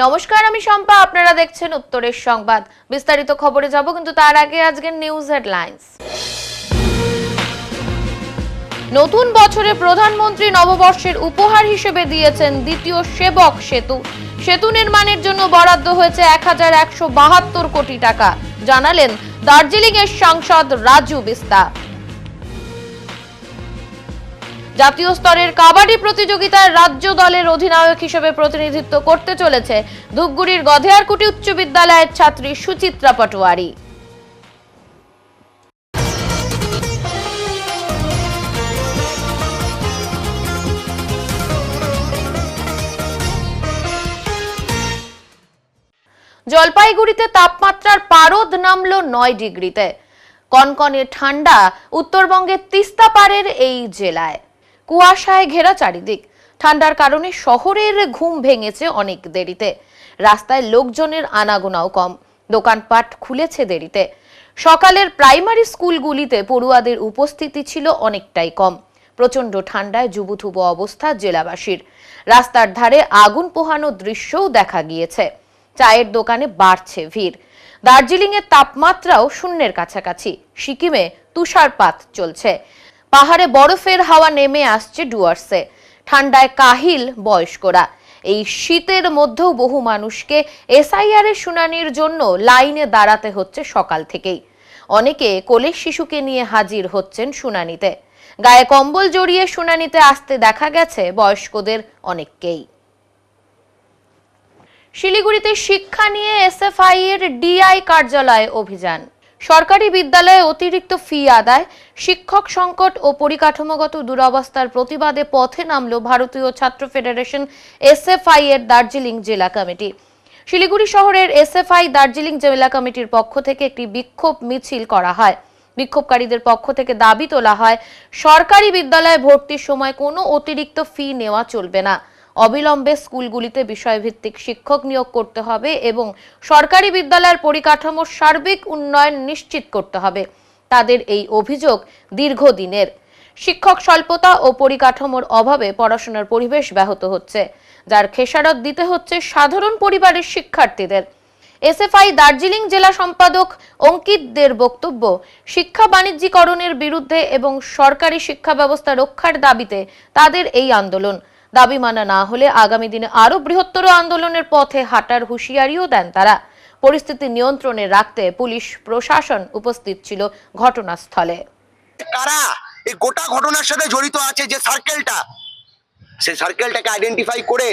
নমস্কার, আমি শম্পা। আপনারা দেখছেন উত্তরের সংবাদ। বিস্তারিত খবরে যাব, কিন্তু তার আগে আজকের নিউজ হেডলাইন্স। নতুন বছরে প্রধানমন্ত্রী নববর্ষের উপহার হিসেবে দিয়েছেন দ্বিতীয় সেবক সেতু। সেতু নির্মাণের জন্য বরাদ্দ হয়েছে 1172 কোটি টাকা, জানালেন দার্জিলিং এর সাংসদ রাজু বিস্তা। জাতীয় স্তরের কাবাডি প্রতিযোগিতায় রাজ্য দলের অধিনায়ক হিসেবে প্রতিনিধিত্ব করতে চলেছে ধূপগুড়ির গধেয়ারকুটি উচ্চ বিদ্যালয়ের ছাত্রী সুচিত্রা পাটোয়ারি। জলপাইগুড়িতে তাপমাত্রার পারদ নামল 9 ডিগ্রিতে। কনকনে ঠান্ডা উত্তরবঙ্গের তিস্তা পাড়ের এই জেলায়। কুয়াশায় ঘেরা চারিদিক। ঠান্ডার কারণে শহরের ঘুম ভেঙেছে অনেক দেরিতে। রাস্তায় লোকজনের আনাগোনাও কম। দোকানপাট খুলেছে দেরিতে। সকালের প্রাইমারি স্কুলগুলিতে পড়ুয়াদের উপস্থিতি ছিল অনেকটাই কম। প্রচন্ড ঠান্ডায় জুবুথুবু অবস্থা জেলাবাসীর। রাস্তার ধারে আগুন পোহানো দৃশ্যও দেখা গিয়েছে। চায়ের দোকানে বাড়ছে ভিড়। দার্জিলিং এর তাপমাত্রাও শূন্যের কাছাকাছি। সিকিমে তুষারপাত চলছে। পাহাড়ে বরফের হাওয়া নেমে আসছে ডুয়ার্সে। ঠান্ডায় কাহিল বয়স্করা। এই শীতের মধ্যেও বহু মানুষকে এসআইআর এর শুনানির জন্য লাইনে দাঁড়াতে হচ্ছে সকাল থেকেই। অনেকে কোলে শিশুকে নিয়ে হাজির হচ্ছেন শুনানিতে। গায়ে কম্বল জড়িয়ে শুনানিতে আসতে দেখা গেছে বয়স্কদের অনেককেই। শিলিগুড়িতে শিক্ষা নিয়ে এসএফআই এর ডিআই কার্যালয়ে অভিযান। সরকারি বিদ্যালয়ে অতিরিক্ত ফি আদায়, শিক্ষক সংকট ও পরিকাঠামোগত দুরবস্থার প্রতিবাদে পথে নামল ভারতীয় ছাত্র ফেডারেশন এসএফআই এর দার্জিলিং জেলা কমিটি। শিলিগুড়ি শহরের এসএফআই দার্জিলিং জেলা কমিটির পক্ষ থেকে একটি বিক্ষোভ মিছিল করা হয়। বিক্ষোভকারীদের পক্ষ থেকে দাবি তোলা হয়, সরকারি বিদ্যালয়ে ভর্তির সময় কোনো অতিরিক্ত ফি নেওয়া চলবে না। অবিলম্বে স্কুলগুলিতে বিষয়ভিত্তিক শিক্ষক নিয়োগ করতে হবে এবং সরকারি বিদ্যালয়ের পরিকাঠামোর সার্বিক উন্নয়ন নিশ্চিত করতে হবে। তাদের এই অভিযোগ দীর্ঘদিনের। শিক্ষক স্বল্পতা ও পরিকাঠামোর অভাবে পড়াশোনার পরিবেশ ব্যাহত হচ্ছে, যার খেসারত দিতে হচ্ছে সাধারণ পরিবারের শিক্ষার্থীদের। এসএফআই দার্জিলিং জেলা সম্পাদক অঙ্কিত দের বক্তব্য, শিক্ষা বাণিজ্যিকরণের বিরুদ্ধে এবং সরকারি শিক্ষা ব্যবস্থা রক্ষার দাবিতে তাদের এই আন্দোলন। দাবি মানা না হলে আগামী দিনে আরো বৃহত্তর আন্দোলনের পথে হাঁটার হুঁশিয়ারিও দেন তারা। পরিস্থিতি নিয়ন্ত্রণে রাখতে পুলিশ প্রশাসন উপস্থিত ছিল ঘটনাস্থলে। কারা এই গোটা ঘটনার সাথে জড়িত আছে, যে সার্কেলটা, সেই সার্কেলটাকে আইডেন্টিফাই করে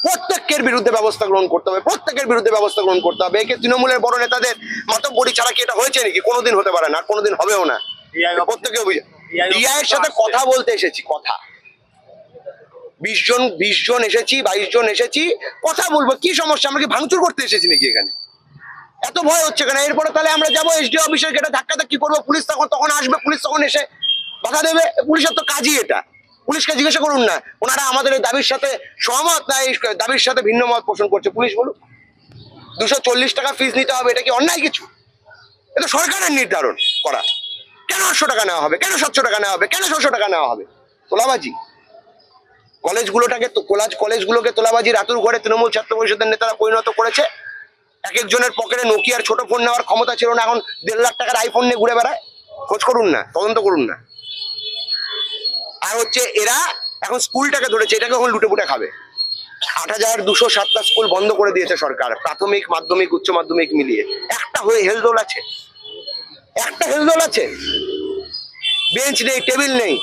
প্রত্যেকের বিরুদ্ধে ব্যবস্থা গ্রহণ করতে হবে। প্রত্যেকের বিরুদ্ধে ব্যবস্থা গ্রহণ করতে হবে। একে তৃণমূলের বড় নেতাদের মাতব্বরি ছাড়া কি এটা হয়েছে নাকি? কোনোদিন হতে পারে না, আর কোনোদিন হবেও না। প্রত্যেকে ডিআই এর সাথে কথা বলতে এসেছি, কথা 20 জন এসেছি, 22 জন এসেছি, কথা বলবো। কি সমস্যা? আমরা কি ভাঙচুর করতে এসেছি নাকি এখানে? এত ভয় হচ্ছে কেন? এরপরে তাহলে আমরা যাবো এসডি অফিসের গেটে ধাক্কি করবো, পুলিশ তখন আসবে, পুলিশ তখন এসে বাধা দেবে। পুলিশের তো কাজই এটা। পুলিশকে জিজ্ঞাসা করুন না ওনারা আমাদের এই দাবির সাথে সহমত না এই দাবির সাথে ভিন্ন মত পোষণ করছে। পুলিশ বলুক 240 টাকা ফিস নিতে হবে, এটা কি অন্যায় কিছু? এটা সরকারের নির্ধারণ করা। কেন 800 টাকা নেওয়া হবে? কেন 700 টাকা নেওয়া হবে? কেন 600 টাকা নেওয়া হবে? তোলাবাজি। কলেজগুলোকে তোলাবাজির আতুর ঘরে তৃণমূল ছাত্র পরিষদের নেতারা পরিণত করেছে। এক একজনের পকেটে নোকিয়ার ছোট ফোন নেওয়ার ক্ষমতা ছিল না, এখন 1.5 লাখ টাকার আইফোন নিয়ে ঘুরে বেড়ায়। খোঁজ করুন না, তদন্ত করুন না। আর হচ্ছে এরা এখন স্কুলটাকে ধরেছে, এটাকে এখন লুটেপুটে খাবে। 8207টা স্কুল বন্ধ করে দিয়েছে সরকার, প্রাথমিক, মাধ্যমিক, উচ্চ মাধ্যমিক মিলিয়ে। একটা হয়ে হেলদোল আছে, একটা হেলদোল আছে, বেঞ্চ নেই, টেবিল নেই।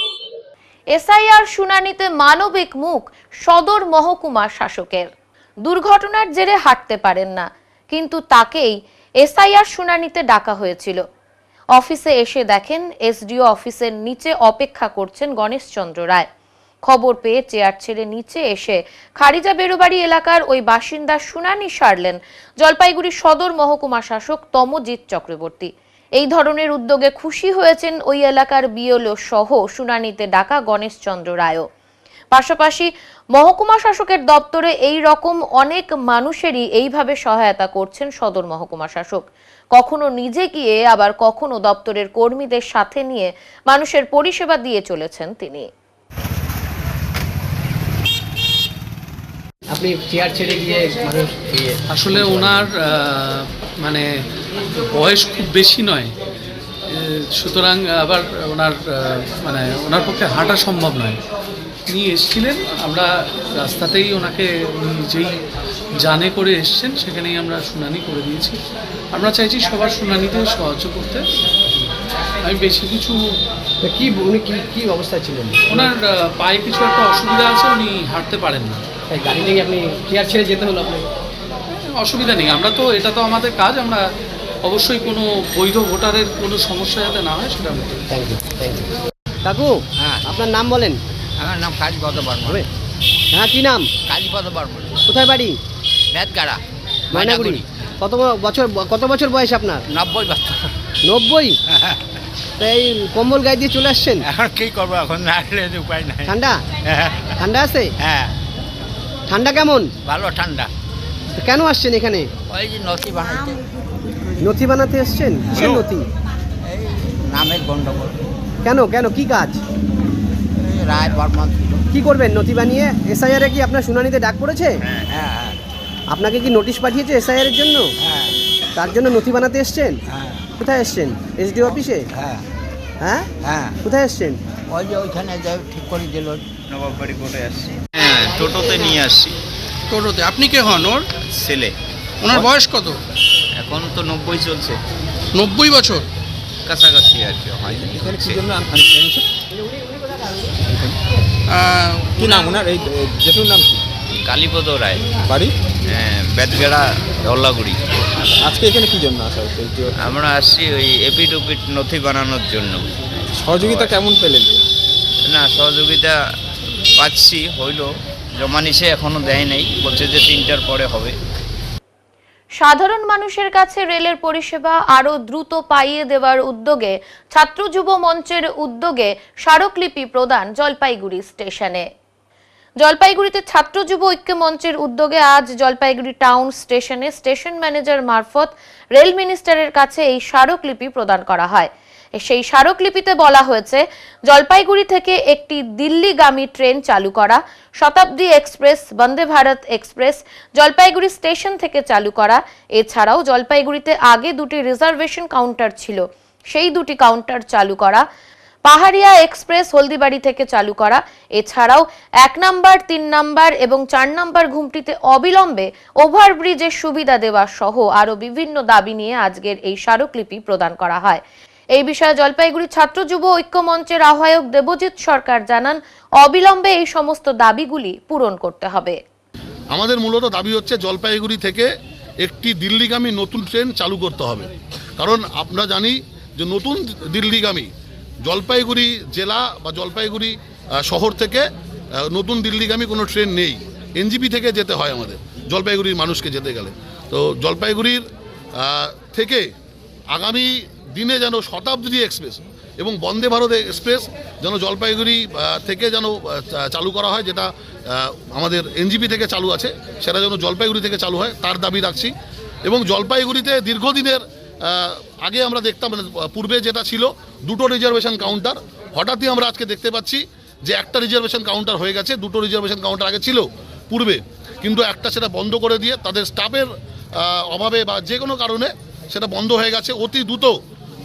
এসআইআর শুনানিতে মানবিক মুখ সদর মহকুমা শাসকের। দুর্ঘটনার জেরে হাঁটতে পারেন না, কিন্তু তাকেই এসআইআর শুনানিতে ডাকা হয়েছিল। অফিসে এসে দেখেন এসডিও অফিসের নিচে অপেক্ষা করছেন গণেশচন্দ্র রায়। খবর পেয়ে চেয়ার ছেড়ে নিচে এসে খারিজা বেরুবাড়ি এলাকার ওই বাসিন্দা শুনানি সারলেন জলপাইগুড়ি সদর মহকুমা শাসক তমজিৎ চক্রবর্তী। এই ধরনের উদ্যোগে খুশি হয়েছেন ওই এলাকার বিএলও সহ শুনানিতে ডাকা গণেশচন্দ্র রায়ও। পাশাপাশি মহকুমা শাসকের দপ্তরে এই রকম অনেক মানুষেরই এইভাবে সহায়তা করছেন সদর মহকুমা শাসক। কখনো নিজে গিয়ে আবার কখনো দপ্তরের কর্মীদের সাথে নিয়ে মানুষের পরিষেবা দিয়ে চলেছেন তিনি। আপনি চেয়ার ছেড়ে গিয়ে মানুষ আসলে ওনার মানে বয়স খুব বেশি নয়, সুতরাং আবার ওনার মানে ওনার পক্ষে হাঁটা সম্ভব নয়। তিনি এসেছিলেন, আমরা রাস্তাতেই ওনাকে যেই জানে করে এসছেন সেখানেই আমরা শুনানি করে দিয়েছি। আমরা চাইছি সবার শুনানিতে সাহায্য করতে। আমি বেশি কিছু কি উনি কি অবস্থায় ছিলেন? ওনার পায়ে কিছু একটা অসুবিধা আছে, উনি হাঁটতে পারেন না, তাই গাড়ি থেকে আপনি চেয়ার ছেড়ে যেতে হলো আপনাকে? অসুবিধা নেই, আমরা তো এটা তো আমাদের কাজ, আমরা অবশ্যই কোনো বৈধ ভোটারের কোনো সমস্যা যাতে না হয় সেটা আমরা করি। থ্যাংক ইউ কাকু, হ্যাঁ। আপনার নাম বলেন। আমার নাম কালীপদ বর্মন। হবে? হ্যাঁ, কি নাম? কালীপদ বর্মন, কোথায় বাড়ি? বেতগাড়া, ময়নাগুড়ি। কত বছর বয়স আপনার? 90 বছর। 90? তাই কম্বল গায়ে দিয়ে চলে আসছেন? এখন কি করবো, এখন না আসলে তো উপায় নাই। ঠান্ডা ঠান্ডা আছে? হ্যাঁ, ঠান্ডা কেমন? ভালো ঠান্ডা। তো কেন আসছেন এখানে? ওই যে নথি বানাইতে, নথি বানাতে এসছেন? কিসের নথি? এই নামের গন্ডগোল, কেন কেন কি কাজ? এই রায় বর্মন ছিল। কি করবেন নথি বানিয়ে? এসআইআর কি আপনার শুনানিতে ডাক পড়েছে? হ্যাঁ হ্যাঁ আপনাকে কি নোটিশ পাঠিয়েছে এসআইআর এর জন্য? হ্যাঁ তার জন্য নথি বানাতে এসছেন? হ্যাঁ কোথায় এসছেন? এসডিও অফিসে? হ্যাঁ হ্যাঁ, হ্যাঁ, কোথায় এসছেন? ওই যে ওইখানে যে ঠিক করে দিল নবাববাড়ি কোর্টে আসছি। হ্যাঁ, টোটোতে নিয়ে আসছি টোটোতে? আপনি কে হন ওর? ছেলে। ওনার বয়স কত? এখন তো 90 চলছে, 90 বছর। কাছাকাছি আর কি হয়নি। কি নাম ওনার? এই জেঠুর নাম কি? কালীপদ রায়, বাড়ি? বেতগেড়া, ধল্লাগুড়ি। আজকে এখানে কি জন্য আসা হচ্ছে? আমরা আসছি ওই এপিট ওপিট নথি বানানোর জন্য। সহযোগিতা কেমন পেলেন? না, সহযোগিতা পাচ্ছি, হইল জমা নিছে, এখনো দেয় নাই, বলছে যে 3টার পরে হবে। সাধারণ মানুষের কাছে রেলের পরিষেবা আরো দ্রুত পাইয়ে দেওয়ার উদ্যোগে ছাত্র যুব মঞ্চের উদ্যোগে স্মারকলিপি প্রদান জলপাইগুড়ি স্টেশনে। জলপাইগুড়িতে ছাত্র যুব ঐক্য মঞ্চের উদ্যোগে আজ জলপাইগুড়ি টাউন স্টেশনে স্টেশন ম্যানেজার মারফত রেল মিনিস্টারের কাছে এই স্মারকলিপি প্রদান করা হয়। সেই স্মারকলিপিতে বলা হয়েছে, জলপাইগুড়ি থেকে একটি দিল্লিগামী ট্রেন চালু করা, শতাব্দী express, Vande Bharat express Jalpaiguri station থেকে চালু করা। এছাড়াও জলপাইগুড়িতে আগে দুটি রিজার্ভেশন কাউন্টার ছিল, সেই দুটি কাউন্টার চালু করা। পাহাড়িয়া এক্সপ্রেস হলদিবাড়ি থেকে চালু করা। এছাড়াও 1 নম্বর, 3 নম্বর এবং 4 নম্বর ঘুমটিতে অবিলম্বে ওভারব্রিজের সুবিধা দেওয়া সহ আরো বিভিন্ন দাবি নিয়ে আজকের এই স্মারকলিপি প্রদান করা হয়। এই বিষয়ে জলপাইগুড়ি ছাত্র যুব ঐক্য মঞ্চের আহ্বায়ক দেবজিৎ সরকার জানান, অবিলম্বে এই সমস্ত দাবিগুলি পূরণ করতে হবে। আমাদের মূলত দাবি হচ্ছে জলপাইগুড়ি থেকে একটি দিল্লিগামী নতুন ট্রেন চালু করতে হবে। কারণ আমরা জানি যে নতুন দিল্লিগামী জলপাইগুড়ি জেলা বা জলপাইগুড়ি শহর থেকে নতুন দিল্লিগামী কোনো ট্রেন নেই। এনজিপি থেকে যেতে হয় আমাদের জলপাইগুড়ির মানুষকে যেতে গেলে। তো জলপাইগুড়ির থেকে আগামী দিনে যেন শতাব্দী এক্সপ্রেস এবং বন্দে ভারত এক্সপ্রেস যেন জলপাইগুড়ি থেকে যেন চালু করা হয়, যেটা আমাদের এনজিপি থেকে চালু আছে সেটা যেন জলপাইগুড়ি থেকে চালু হয়, তার দাবি রাখছি। এবং জলপাইগুড়িতে দীর্ঘদিনের আগে আমরা দেখতাম, মানে পূর্বে যেটা ছিল 2টো রিজার্ভেশন কাউন্টার, হঠাৎই আমরা আজকে দেখতে পাচ্ছি যে একটা রিজার্ভেশন কাউন্টার হয়ে গেছে। 2টো রিজার্ভেশন কাউন্টার আগে ছিল পূর্বে, কিন্তু একটা সেটা বন্ধ করে দিয়ে তাদের স্টাফের অভাবে বা যে কোনো কারণে সেটা বন্ধ হয়ে গেছে। অতি দ্রুত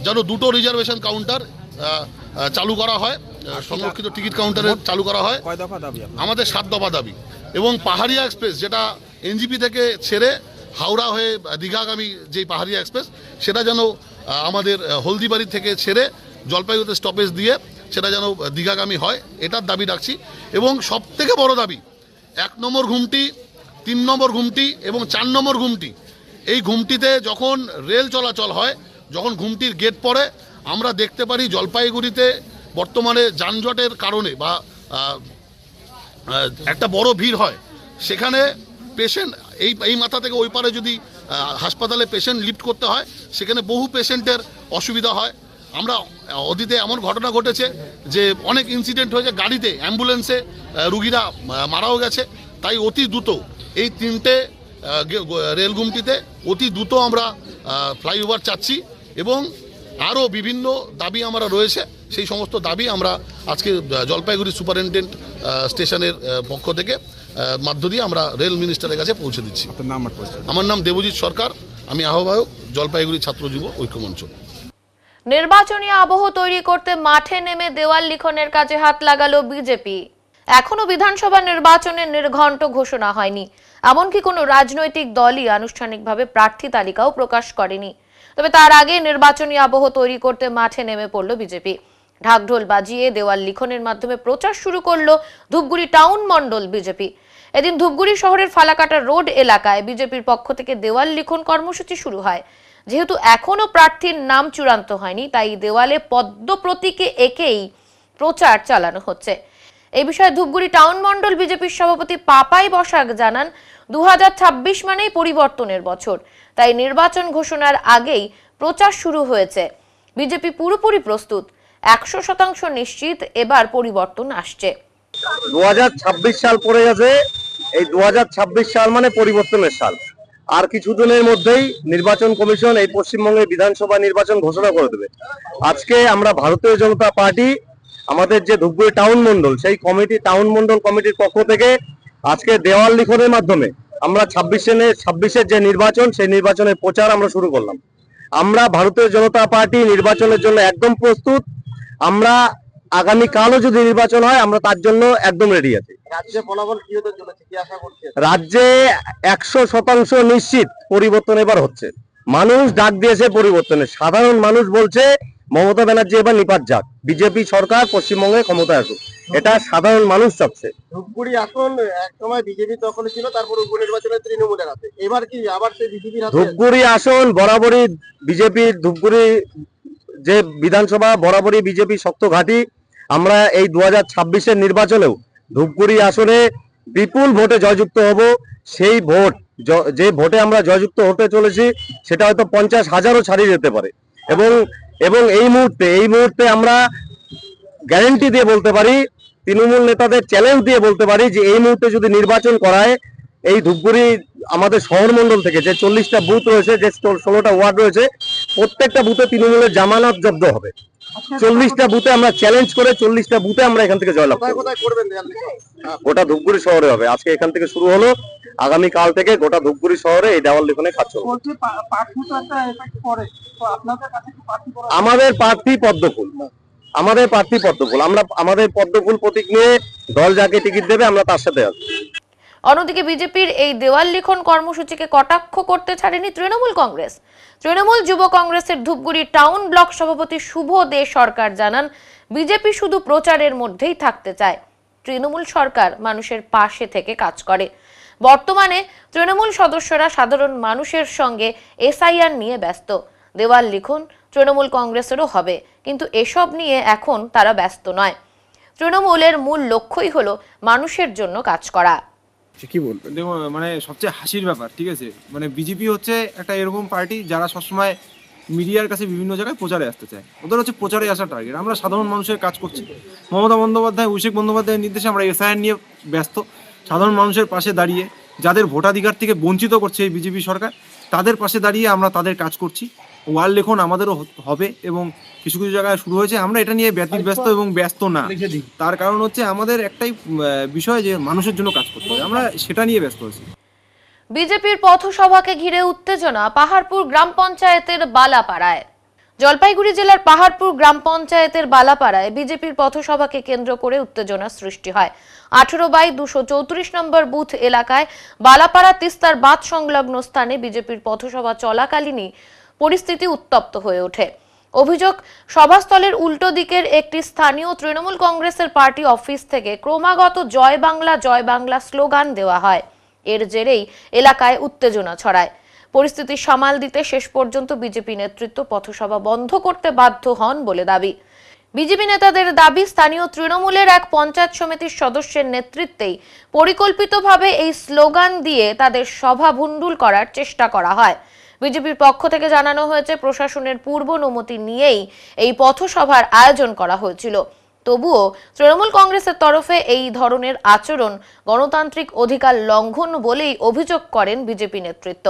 যেন 2টো রিজার্ভেশন কাউন্টার চালু করা হয়, সংরক্ষিত টিকিট কাউন্টারে চালু করা হয়। কয় দফা দাবি আপনার? আমাদের 7 দফা দাবি। এবং পাহাড়িয়া এক্সপ্রেস যেটা এনজিপি থেকে ছেড়ে হাওড়া হয়ে দীঘাগামী যেই পাহাড়িয়া এক্সপ্রেস, সেটা যেন আমাদের হলদিবাড়ি থেকে ছেড়ে জলপাইগুড়িতে স্টপেজ দিয়ে সেটা যেন দীঘাগামী হয়, এটার দাবি রাখছি। এবং সবথেকে বড় দাবি, 1 নম্বর ঘুমটি, 3 নম্বর ঘুমটি এবং 4 নম্বর ঘুমটি, এই ঘুমটিতে যখন রেল চলাচল হয়, যখন ঘুমটির গেট পড়ে, আমরা দেখতে পারি জলপাইগুড়িতে বর্তমানে যানজটের কারণে বা একটা বড় ভিড় হয়, সেখানে পেশেন্ট এই মাথা থেকে ওই পারে যদি হাসপাতালে পেশেন্ট লিফট করতে হয়, সেখানে বহু পেশেন্টের অসুবিধা হয়। আমরা অতীতে এমন ঘটনা ঘটেছে যে অনেক ইনসিডেন্ট হয়েছে, গাড়িতে অ্যাম্বুলেন্সে রুগীরা মারাও গেছে। তাই অতি দ্রুত এই 3টে রেল ঘুমটিতে অতি দ্রুত আমরা ফ্লাইওভার চাচ্ছি এবং আরও বিভিন্ন দাবি আমরা রয়েছে। সেই সমস্ত দাবি আমরা আজকে জলপাইগুড়ি সুপারিনটেন্ডেন্ট স্টেশনের পক্ষ থেকে মধ্য দিয়ে আমরা রেল মিনিস্টারের কাছে পৌঁছে দিচ্ছি। আপনার নাম আর পরিচয়? আমার নাম দেবজিৎ সরকার, আমি আহ্বায়ক জলপাইগুড়ি ছাত্র যুব ঐক্যমঞ্চ। নির্বাচনী আবহ তৈরি করতে মাঠে নেমে দেওয়াল লিখনের কাজে হাত লাগালো বিজেপি। এখনো বিধানসভা নির্বাচনের নির্ঘণ্ট ঘোষণা হয়নি, এমনকি কোনো রাজনৈতিক দলই আনুষ্ঠানিকভাবে প্রার্থী তালিকাও প্রকাশ করেনি। তবে তার আগে নির্বাচনী আবহ তৈরি করতে মাঠে নেমে পড়ল বিজেপি। ঢাকঢোল বাজিয়ে দেওয়াল লিখনের মাধ্যমে প্রচার শুরু করলো ধূপগুড়ি টাউন মণ্ডল বিজেপি। এদিন ধূপগুড়ি শহরের ফালাকাটা রোড এলাকায় বিজেপির পক্ষ থেকে দেওয়াল লিখন কর্মসূচি শুরু হয়। যেহেতু এখনো প্রার্থীর নাম চূড়ান্ত হয়নি, তাই দেওয়ালে পদ্ম প্রতীকে এঁকেই প্রচার চালানো হচ্ছে। এই বিষয়ে ধূপগুড়ি টাউন মণ্ডল বিজেপির সভাপতি পাপাই বসাক জানান, 2026 মানেই পরিবর্তনের বছর, তাই নির্বাচন ঘোষণার আগেই প্রচার শুরু হয়েছে। বিজেপি পুরোপুরি প্রস্তুত, 100% নিশ্চিত এবার পরিবর্তন আসছে। 2026 সাল পড়ে গেছে, এই 2026 সাল মানে পরিবর্তনের সাল। আর কিছুদিনের মধ্যেই নির্বাচন কমিশন এই পশ্চিমবঙ্গের বিধানসভা নির্বাচন ঘোষণা করে দেবে। আজকে আমরা ভারতীয় জনতা পার্টি আমাদের যে ধূপগুড়ি টাউন মণ্ডল, সেই কমিটি টাউন মণ্ডল কমিটির পক্ষ থেকে আজকে দেওয়াল লিখনের মাধ্যমে আমরা 26-এর যে নির্বাচন, সেই নির্বাচনের প্রচার আমরা শুরু করলাম। আমরা ভারতীয় জনতা পার্টি নির্বাচনের জন্য একদম প্রস্তুত। আমরা আগামীকালও যদি নির্বাচন হয়, আমরা তার জন্য একদম রেডি আছি। রাজ্যে ফলাফল কি হতে চলেছে, কি আশা করছেন? রাজ্যে 100% নিশ্চিত পরিবর্তন এবার হচ্ছে। মানুষ ডাক দিয়েছে পরিবর্তনের, সাধারণ মানুষ বলছে মমতা ব্যানার্জি এবার নিপাত যাক, বিজেপি সরকার পশ্চিমবঙ্গে ক্ষমতায় আসুক, এটা সাধারণ মানুষ চাচ্ছে। ধূপগুড়ি আসন একসময় বিজেপি দখলে ছিল, তারপর উপনির্বাচনে তৃণমূলের হাতে, এবার কি আবার সেই বিজেপির হাতে? ধূপগুড়ি আসন বরাবরই বিজেপির, ধূপগুড়ি যে বিধানসভা বরাবরই বিজেপি শক্ত ঘাঁটি। আমরা এই 2026-এর নির্বাচনেও ধূপগুড়ি আসনে বিপুল ভোটে জয়যুক্ত হব। সেই ভোট, যে ভোটে আমরা জয়যুক্ত হতে চলেছি, সেটা হয়তো 50,000ও ছাড়িয়ে যেতে পারে। এবং এই মুহূর্তে আমরা গ্যারেন্টি দিয়ে বলতে পারি, তৃণমূল নেতাদের চ্যালেঞ্জ দিয়ে বলতে পারি যে এই মুহূর্তে যদি নির্বাচন করায়, এই ধূপগুড়ি আমাদের শহর মন্ডল থেকে যে 40টা বুথ রয়েছে, যে 16টা ওয়ার্ড রয়েছে, প্রত্যেকটা বুথে তৃণমূলের জামানত জব্দ হবে। 40টা বুথে আমরা চ্যালেঞ্জ করে 40টা বুথে আমরা এখান থেকে জয়লাভ করব। গোটা ধূপগুড়ি শহরে হবে। আজকে এখান থেকে শুরু হলো, আগামী কাল থেকে গোটা ধূপগুড়ি শহরে এই দেওয়াল লিখনে কাজ চলবে। আমাদের প্রার্থী পদ্মফুল, আমাদের পদ্মফুল প্রতীক নিয়ে দল যাকে টিকিট দেবে আমরা তার সাথে আছি। অন্যদিকে বিজেপির এই দেওয়াল লিখন কর্মসূচিকে কটাক্ষ করতে ছাড়েনি তৃণমূল কংগ্রেস। তৃণমূল যুব কংগ্রেসের ধূপগুড়ি টাউন ব্লক সভাপতি শুভ দে সরকার জানান, বিজেপি শুধু প্রচারের মধ্যেই থাকতে চায়, তৃণমূল সরকার মানুষের পাশে থেকে কাজ করে। বর্তমানে তৃণমূল সদস্যরা সাধারণ মানুষের সঙ্গে এসআইআর নিয়ে ব্যস্ত। দেওয়াল লিখন তৃণমূল কংগ্রেসেরও হবে, কিন্তু এসব নিয়ে এখন তারা ব্যস্ত নয়। তৃণমূলের মূল লক্ষ্যই হলো মানুষের জন্য কাজ করা। কি বলবেন? দেখুন, মানে সবচেয়ে হাসির ব্যাপার, ঠিক আছে, মানে বিজেপি হচ্ছে একটা এরকম পার্টি যারা সবসময় মিডিয়ার কাছে বিভিন্ন জায়গায় প্রচারে আসতে চায়। ওদের হচ্ছে প্রচারে আসা টার্গেট। আমরা সাধারণ মানুষের কাজ করছি। মমতা বন্দ্যোপাধ্যায়, অভিষেক বন্দ্যোপাধ্যায়ের নির্দেশে আমরা এসআইআর নিয়ে ব্যস্ত। সাধারণ মানুষের পাশে দাঁড়িয়ে, যাদের ভোটাধিকার থেকে বঞ্চিত করছে এই বিজেপি সরকার, তাদের পাশে দাঁড়িয়ে আমরা তাদের কাজ করছি। ওয়াল লেখন আমাদেরও হবে এবং কিছু কিছু জায়গায় শুরু হয়েছে। আমরা এটা নিয়ে ব্যস্ত এবং ব্যস্ত না, তার কারণ হচ্ছে আমাদের একটাই বিষয় যে মানুষের জন্য কাজ করতে হবে, আমরা সেটা নিয়ে ব্যস্ত আছি। বিজেপির পথসভাকে ঘিরে উত্তেজনা পাহাড়পুর গ্রাম পঞ্চায়েতের বালাপাড়ায়। জলপাইগুড়ি জেলার পাহাড়পুর গ্রাম পঞ্চায়েতের বালাপাড়ায় বিজেপির পথসভাকে কেন্দ্র করে উত্তেজনা সৃষ্টি হয়। 18/234 নম্বর বুথ এলাকায় বালাপাড়া তিস্তার বাঁধ সংলগ্ন স্থানে বিজেপির পথসভা চলাকালীনই পরিস্থিতি উত্তপ্ত হয়ে ওঠে। অভিযোগ, সভাস্থলের উল্টো দিকের একটি স্থানীয় তৃণমূল কংগ্রেসের পার্টি অফিস থেকে ক্রমাগত জয় বাংলা স্লোগান দেওয়া হয়। এর জেরেই এলাকায় উত্তেজনা ছড়ায়। পরিস্থিতি সামাল দিতে শেষ পর্যন্ত বিজেপি নেতৃত্ব পথসভা বন্ধ করতে বাধ্য হন বলে দাবি। বিজেপি নেতাদের দাবি, স্থানীয় তৃণমূলের এক পঞ্চায়েত সমিতির সদস্যের নেতৃত্বেই পরিকল্পিতভাবে এই স্লোগান দিয়ে তাদের সভা ভণ্ডুল করার চেষ্টা করা হয়। বিজেপির পক্ষ থেকে জানানো হয়েছে, প্রশাসনের পূর্ব অনুমতি নিয়েই এই পথসভার আয়োজন করা হয়েছিল। তবুও তৃণমূল কংগ্রেসের তরফে এই ধরনের আচরণ গণতান্ত্রিক অধিকার লঙ্ঘন বলেই অভিযোগ করেন বিজেপি নেতৃত্ব।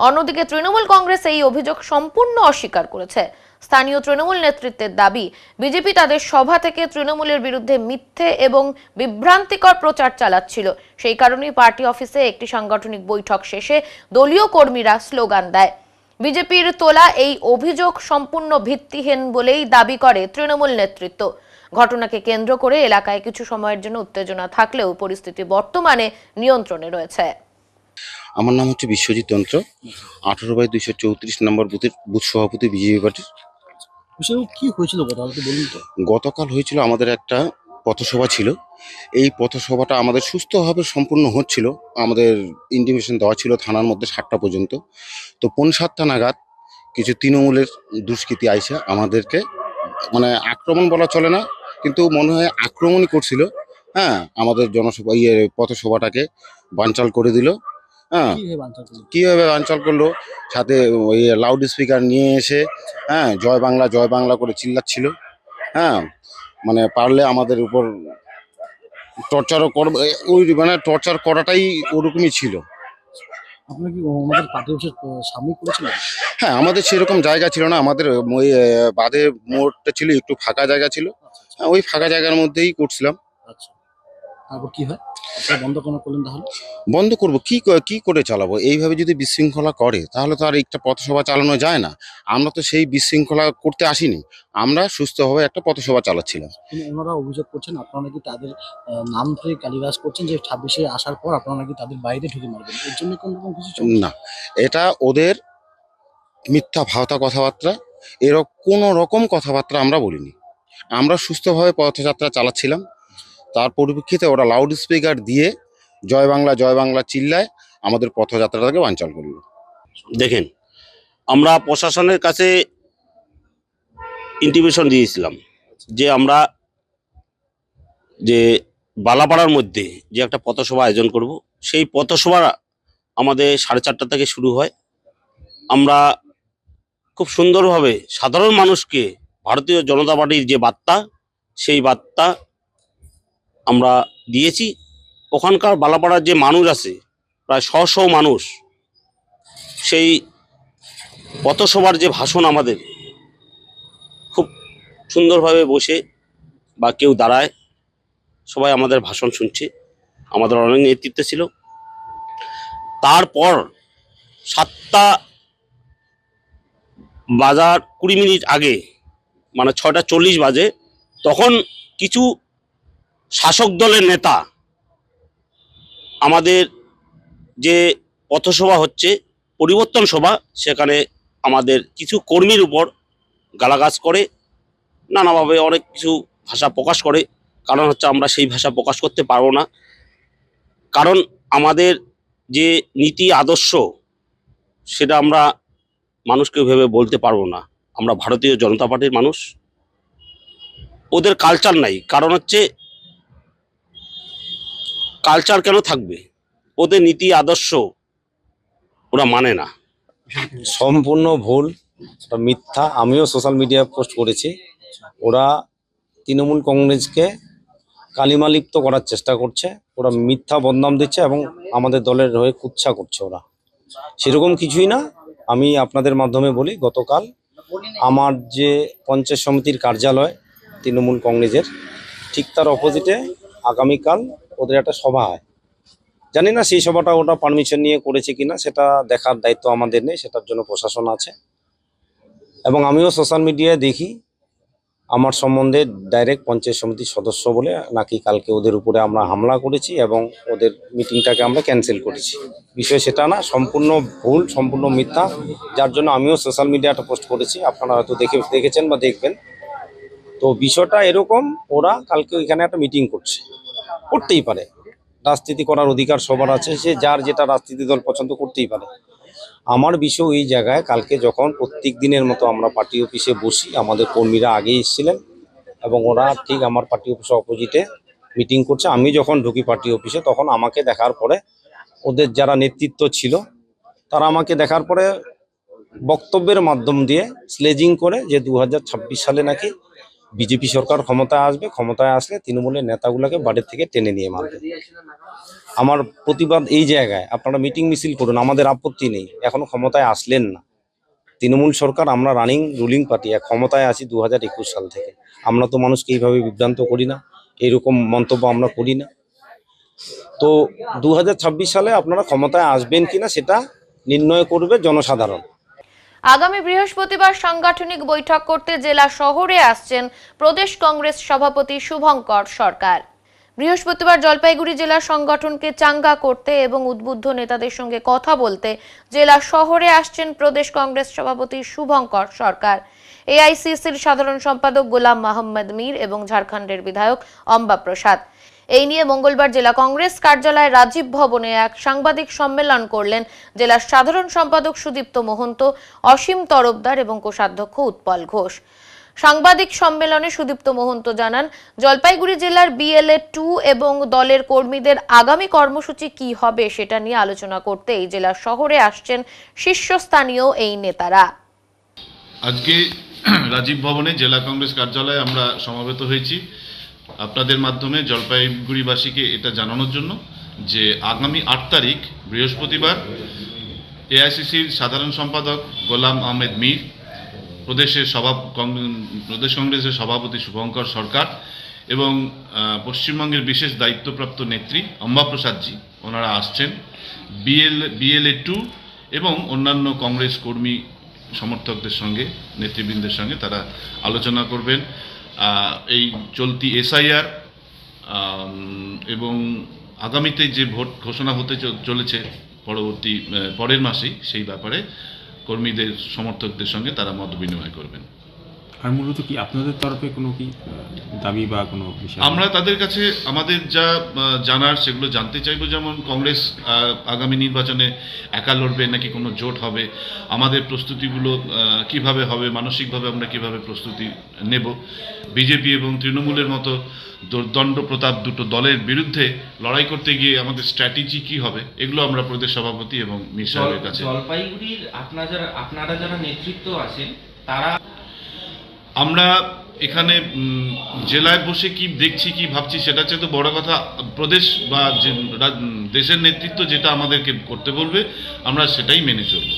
অন্যদিকে তৃণমূল কংগ্রেস এই অভিযোগ সম্পূর্ণ অস্বীকার করেছে। স্থানীয় তৃণমূল নেতৃত্বের দাবি, বিজেপি তাদের সভা থেকে তৃণমূলের বিরুদ্ধে মিথ্যে এবং বিভ্রান্তিকর প্রচার চালাচ্ছিল। সেই কারণেই পার্টি অফিসে একটি সাংগঠনিক বৈঠক শেষে দলীয় কর্মীরা স্লোগান দেয়। বিজেপির তোলা এই অভিযোগ সম্পূর্ণ ভিত্তিহীন বলেই দাবি করে তৃণমূল নেতৃত্ব। ঘটনাকে কেন্দ্র করে এলাকায় কিছু সময়ের জন্য উত্তেজনা থাকলেও পরিস্থিতি বর্তমানে নিয়ন্ত্রণে রয়েছে। আমার নাম হচ্ছে বিশ্বজিৎ তন্ত্র, 18/234 নম্বর বুথ সভাপতি বিজেপি পার্টির। কি হয়েছিল বলুন তো? গতকাল হয়েছিল আমাদের একটা পথসভা ছিল। এই পথসভাটা আমাদের সুস্থভাবে সম্পূর্ণ হচ্ছিল। আমাদের ইন্টিমেশন দেওয়া ছিল থানার মধ্যে 7টা পর্যন্ত। তো 7:45 নাগাদ কিছু তৃণমূলের দুষ্কৃতী আইসা আমাদেরকে মানে আক্রমণ বলা চলে না, কিন্তু মনে হয় আক্রমণই করছিল। হ্যাঁ, আমাদের জনসভা পথসভাটাকে বানচাল করে দিল। হ্যাঁ, কিভাবে বানচাল করলো, সাথে ওই লাউড স্পিকার নিয়ে এসে জয় বাংলা করে চিল্লাচ্ছিল। হ্যাঁ, মানে পারলে আমাদের উপর টর্চারও করবে, ওই মানে টর্চার করাটাই ওরকমই ছিল। আপনারা কি আমাদের পার্টি অফিসের সামনে করেছিলেন? হ্যাঁ, আমাদের সেরকম জায়গা ছিল না। আমাদের ওই বাঁধে মোড়টা ছিল, একটু ফাঁকা জায়গা ছিল। ওই ফাঁকা জায়গার মধ্যেই করছিলাম। আচ্ছা, তারপর কি হয়? আপনারা বন্ধ কেন করলেন তাহলে? বন্ধ করব কি করে চালাবো? এইভাবে যদি বিশৃঙ্খলা করে তাহলে তো আর একটা পথসভা চালানো যায় না। আমরা তো সেই বিশৃঙ্খলা করতে আসিনি, আমরা সুস্থভাবে একটা পথসভা চালাচ্ছিলাম। কিন্তু ওনারা অভিযোগ করছেন আপনারা নাকি তাদের নাম ধরে গালিগালাজ করছেন, যে 26-এ আসার পর আপনারা নাকি তাদের বাইরে ঢুকে মারবেন। এর জন্য কোন রকম কিছু চলছে? না, এটা ওদের মিথ্যা ভাওতা কথাবার্তা। কোনো রকম কথাবার্তা আমরা বলিনি। আমরা সুস্থভাবে পথযাত্রা চালাচ্ছিলাম। তার পরিপ্রেক্ষিতে ওরা লাউড স্পিকার দিয়ে জয় বাংলা চিল্লায় আমাদের পথযাত্রাটাকে বানচাল করলো। দেখেন, আমরা প্রশাসনের কাছে ইন্টিমেশন দিয়েছিলাম যে আমরা যে বালাপাড়ার মধ্যে যে একটা পথসভা আয়োজন করব, সেই পথসভা আমাদের 4:30 থেকে শুরু হয়। আমরা খুব সুন্দরভাবে সাধারণ মানুষকে ভারতীয় জনতা পার্টির যে বার্তা, সেই বার্তা আমরা দিয়েছি। ওখানকার বালাপাড়ার যে মানুষ আছে, প্রায় 100 মানুষ, সেই পথসভার যে ভাষণ আমাদের খুব সুন্দরভাবে বসে বা কেউ দাঁড়ায়, সবাই আমাদের ভাষণ শুনছে। আমাদের অনেক নেতৃত্ব ছিল। তারপর 7টা বাজার 20 মিনিট আগে, মানে 6:40 বাজে, তখন কিছু শাসক দলের নেতা আমাদের যে পথসভা হচ্ছে পরিবর্তন সভা, সেখানে আমাদের কিছু কর্মীর উপর গালাগাজ করে, নানাভাবে অনেক কিছু ভাষা প্রকাশ করে। কারণ হচ্ছে আমরা সেই ভাষা প্রকাশ করতে পারবো না, কারণ আমাদের যে নীতি আদর্শ সেটা আমরা মানুষকে ভেবে বলতে পারবো না। আমরা ভারতীয় জনতা পার্টির মানুষ, ওদের কালচার নাই। কারণ হচ্ছে কালচার কেন থাকবে, ওদের নীতি আদর্শ ওরা মানে না। সম্পূর্ণ ভুল, মিথ্যা। আমিও সোশ্যাল মিডিয়ায় পোস্ট করেছি। ওরা তৃণমূল কংগ্রেসকে কালিমালিপ্ত করার চেষ্টা করছে, ওরা মিথ্যা বদনাম দিচ্ছে এবং আমাদের দলের হয়ে কুৎসা করছে। ওরা সেরকম কিছুই না। আমি আপনাদের মাধ্যমে বলি, গতকাল আমার যে পঞ্চায়েত সমিতির কার্যালয় তৃণমূল কংগ্রেসের, ঠিক তার অপোজিটে আগামীকাল ওদের একটা সভা হয়। জানি না সেই সভাটা ওটা পারমিশন নিয়ে করেছে কিনা, সেটা দেখার দায়িত্ব আমাদের নেই, সেটার জন্য প্রশাসন আছে। এবং আমিও সোশ্যাল মিডিয়ায় দেখি আমার সম্বন্ধে ডাইরেক্ট পঞ্চায়েত সমিতির সদস্য বলে নাকি কালকে ওদের উপরে আমরা হামলা করেছি এবং ওদের মিটিংটাকে আমরা ক্যান্সেল করেছি। বিষয় সেটা না, সম্পূর্ণ ভুল, সম্পূর্ণ মিথ্যা। যার জন্য আমিও সোশ্যাল মিডিয়াটা পোস্ট করেছি, আপনারা হয়তো দেখেছেন বা দেখবেন। তো বিষয়টা এরকম, ওরা কালকে এখানে একটা মিটিং করতেই পারে, রাজনীতি করার অধিকার সবার আছে, সে যার যেটা রাজনীতি দল পছন্দ করতেই পারে। আমার বিষয় এই জায়গায়, কালকে যখন প্রত্যেক দিনের মতো আমরা পার্টি অফিসে বসি, আমাদের কর্মীরা আগেই এসেছিলেন এবং ওরা ঠিক আমার পার্টি অফিসের অপোজিটে মিটিং করছে। আমি যখন ঢুকি পার্টি অফিসে, তখন আমাকে দেখার পরে ওদের যারা নেতৃত্ব ছিল তারা আমাকে দেখার পরে বক্তব্যের মাধ্যম দিয়ে স্লেজিং করে যে 2026 সালে নাকি বিজেপি সরকার ক্ষমতায় আসবে, ক্ষমতায় আসলে তৃণমূলের নেতাগুলোকে বাড়ির থেকে টেনে নিয়ে মারবে। আমার প্রতিবাদ এই জায়গায়, আপনারা মিটিং মিছিল করুন, আমাদের আপত্তি নেই। এখনো ক্ষমতায় আসলেন না তৃণমূল সরকার, আমরা রুলিং পার্টি, ক্ষমতায় আছি 2021 সাল থেকে। আমরা তো মানুষকে এইভাবে বিভ্রান্ত করি না, এইরকম মন্তব্য আমরা করি না। তো 2026 সালে আপনারা ক্ষমতায় আসবেন কিনা সেটা নির্ণয় করবে জনসাধারণ। আগামী বৃহস্পতিবার সাংগঠনিক বৈঠক করতে জেলা শহরে আসছেন প্রদেশ কংগ্রেস সভাপতি শুভঙ্কর সরকার। বৃহস্পতিবার জলপাইগুড়ি জেলা সংগঠনকে চাঙ্গা করতে এবং উদ্বুদ্ধ নেতাদের সঙ্গে কথা বলতে জেলা শহরে আসছেন প্রদেশ কংগ্রেস সভাপতি শুভঙ্কর সরকার। এআইসিসির সাধারণ সম্পাদক গোলাম মোহাম্মদ মীর এবং ঝাড়খণ্ডের বিধায়ক অম্বা প্রসাদ। এই নিয়ে মঙ্গলবার জেলা কংগ্রেস কার্যালয় রাজীব ভবনে এক সাংবাদিক সম্মেলন করলেন জেলার সাধারণ সম্পাদক সুদীপ্ত মহন্ত, অসীম তরফদার এবং কোষাধ্যক্ষ উৎপল ঘোষ। সাংবাদিক সম্মেলনে সুদীপ্ত মহন্ত জানান, জলপাইগুড়ি জেলার BLA 2 এবং দলের কর্মীদের আগামী কর্মসূচি কি হবে সেটা নিয়ে আলোচনা করতে এই জেলা শহরে আসছেন শীর্ষস্থানীয় এই নেতারা। আজকে রাজীব ভবনে জেলা কংগ্রেস কার্যালয়ে আমরা সমবেত হয়েছি আপনাদের মাধ্যমে জলপাইগুড়িবাসীকে এটা জানানোর জন্য যে আগামী 8 তারিখ বৃহস্পতিবার এআইসিসির সাধারণ সম্পাদক গোলাম আহমেদ মীর, প্রদেশ কংগ্রেসের সভাপতি শুভঙ্কর সরকার এবং পশ্চিমবঙ্গের বিশেষ দায়িত্বপ্রাপ্ত নেত্রী অম্বা প্রসাদজি, ওনারা আসছেন। BLA 2 এবং অন্যান্য কংগ্রেস কর্মী সমর্থকদের সঙ্গে, নেতৃবৃন্দের সঙ্গে তারা আলোচনা করবেন। এই চলতি SIR এবং আগামীতে যে ভোট ঘোষণা হতে চলেছে পরের মাসেই, সেই ব্যাপারে কর্মীদের সমর্থকদের সঙ্গে তারা মত বিনিময় করবেন। আর মূলত কি আপনাদের তরফে কোনো কি দাবি বা কোনো বিষয়? আমরা তাদের কাছে আমাদের যা জানার সেগুলো জানতে চাইবো, যেমন কংগ্রেস আগামী নির্বাচনে একা লড়বে নাকি কোনো জোট হবে, আমাদের প্রস্তুতিগুলো কিভাবে হবে, মানসিকভাবে আমরা কিভাবে প্রস্তুতি নেব, বিজেপি এবং তৃণমূলের মতো দণ্ড প্রতাপ দুটো দলের বিরুদ্ধে লড়াই করতে গিয়ে আমাদের স্ট্র্যাটেজি কি হবে, এগুলো আমরা প্রদেশ সভাপতি এবং মীর সাহেবের কাছে। জলপাইগুড়ির আপনারা যারা নেতৃত্ব আছেন তারা, আমরা এখানে জেলায় বসে কি দেখছি কি ভাবছি সেটা চেয়ে তো বড় কথা প্রদেশ বা দেশের নেতৃত্ব যেটা আমাদেরকে করতে বলবে আমরা সেটাই মেনে চলব।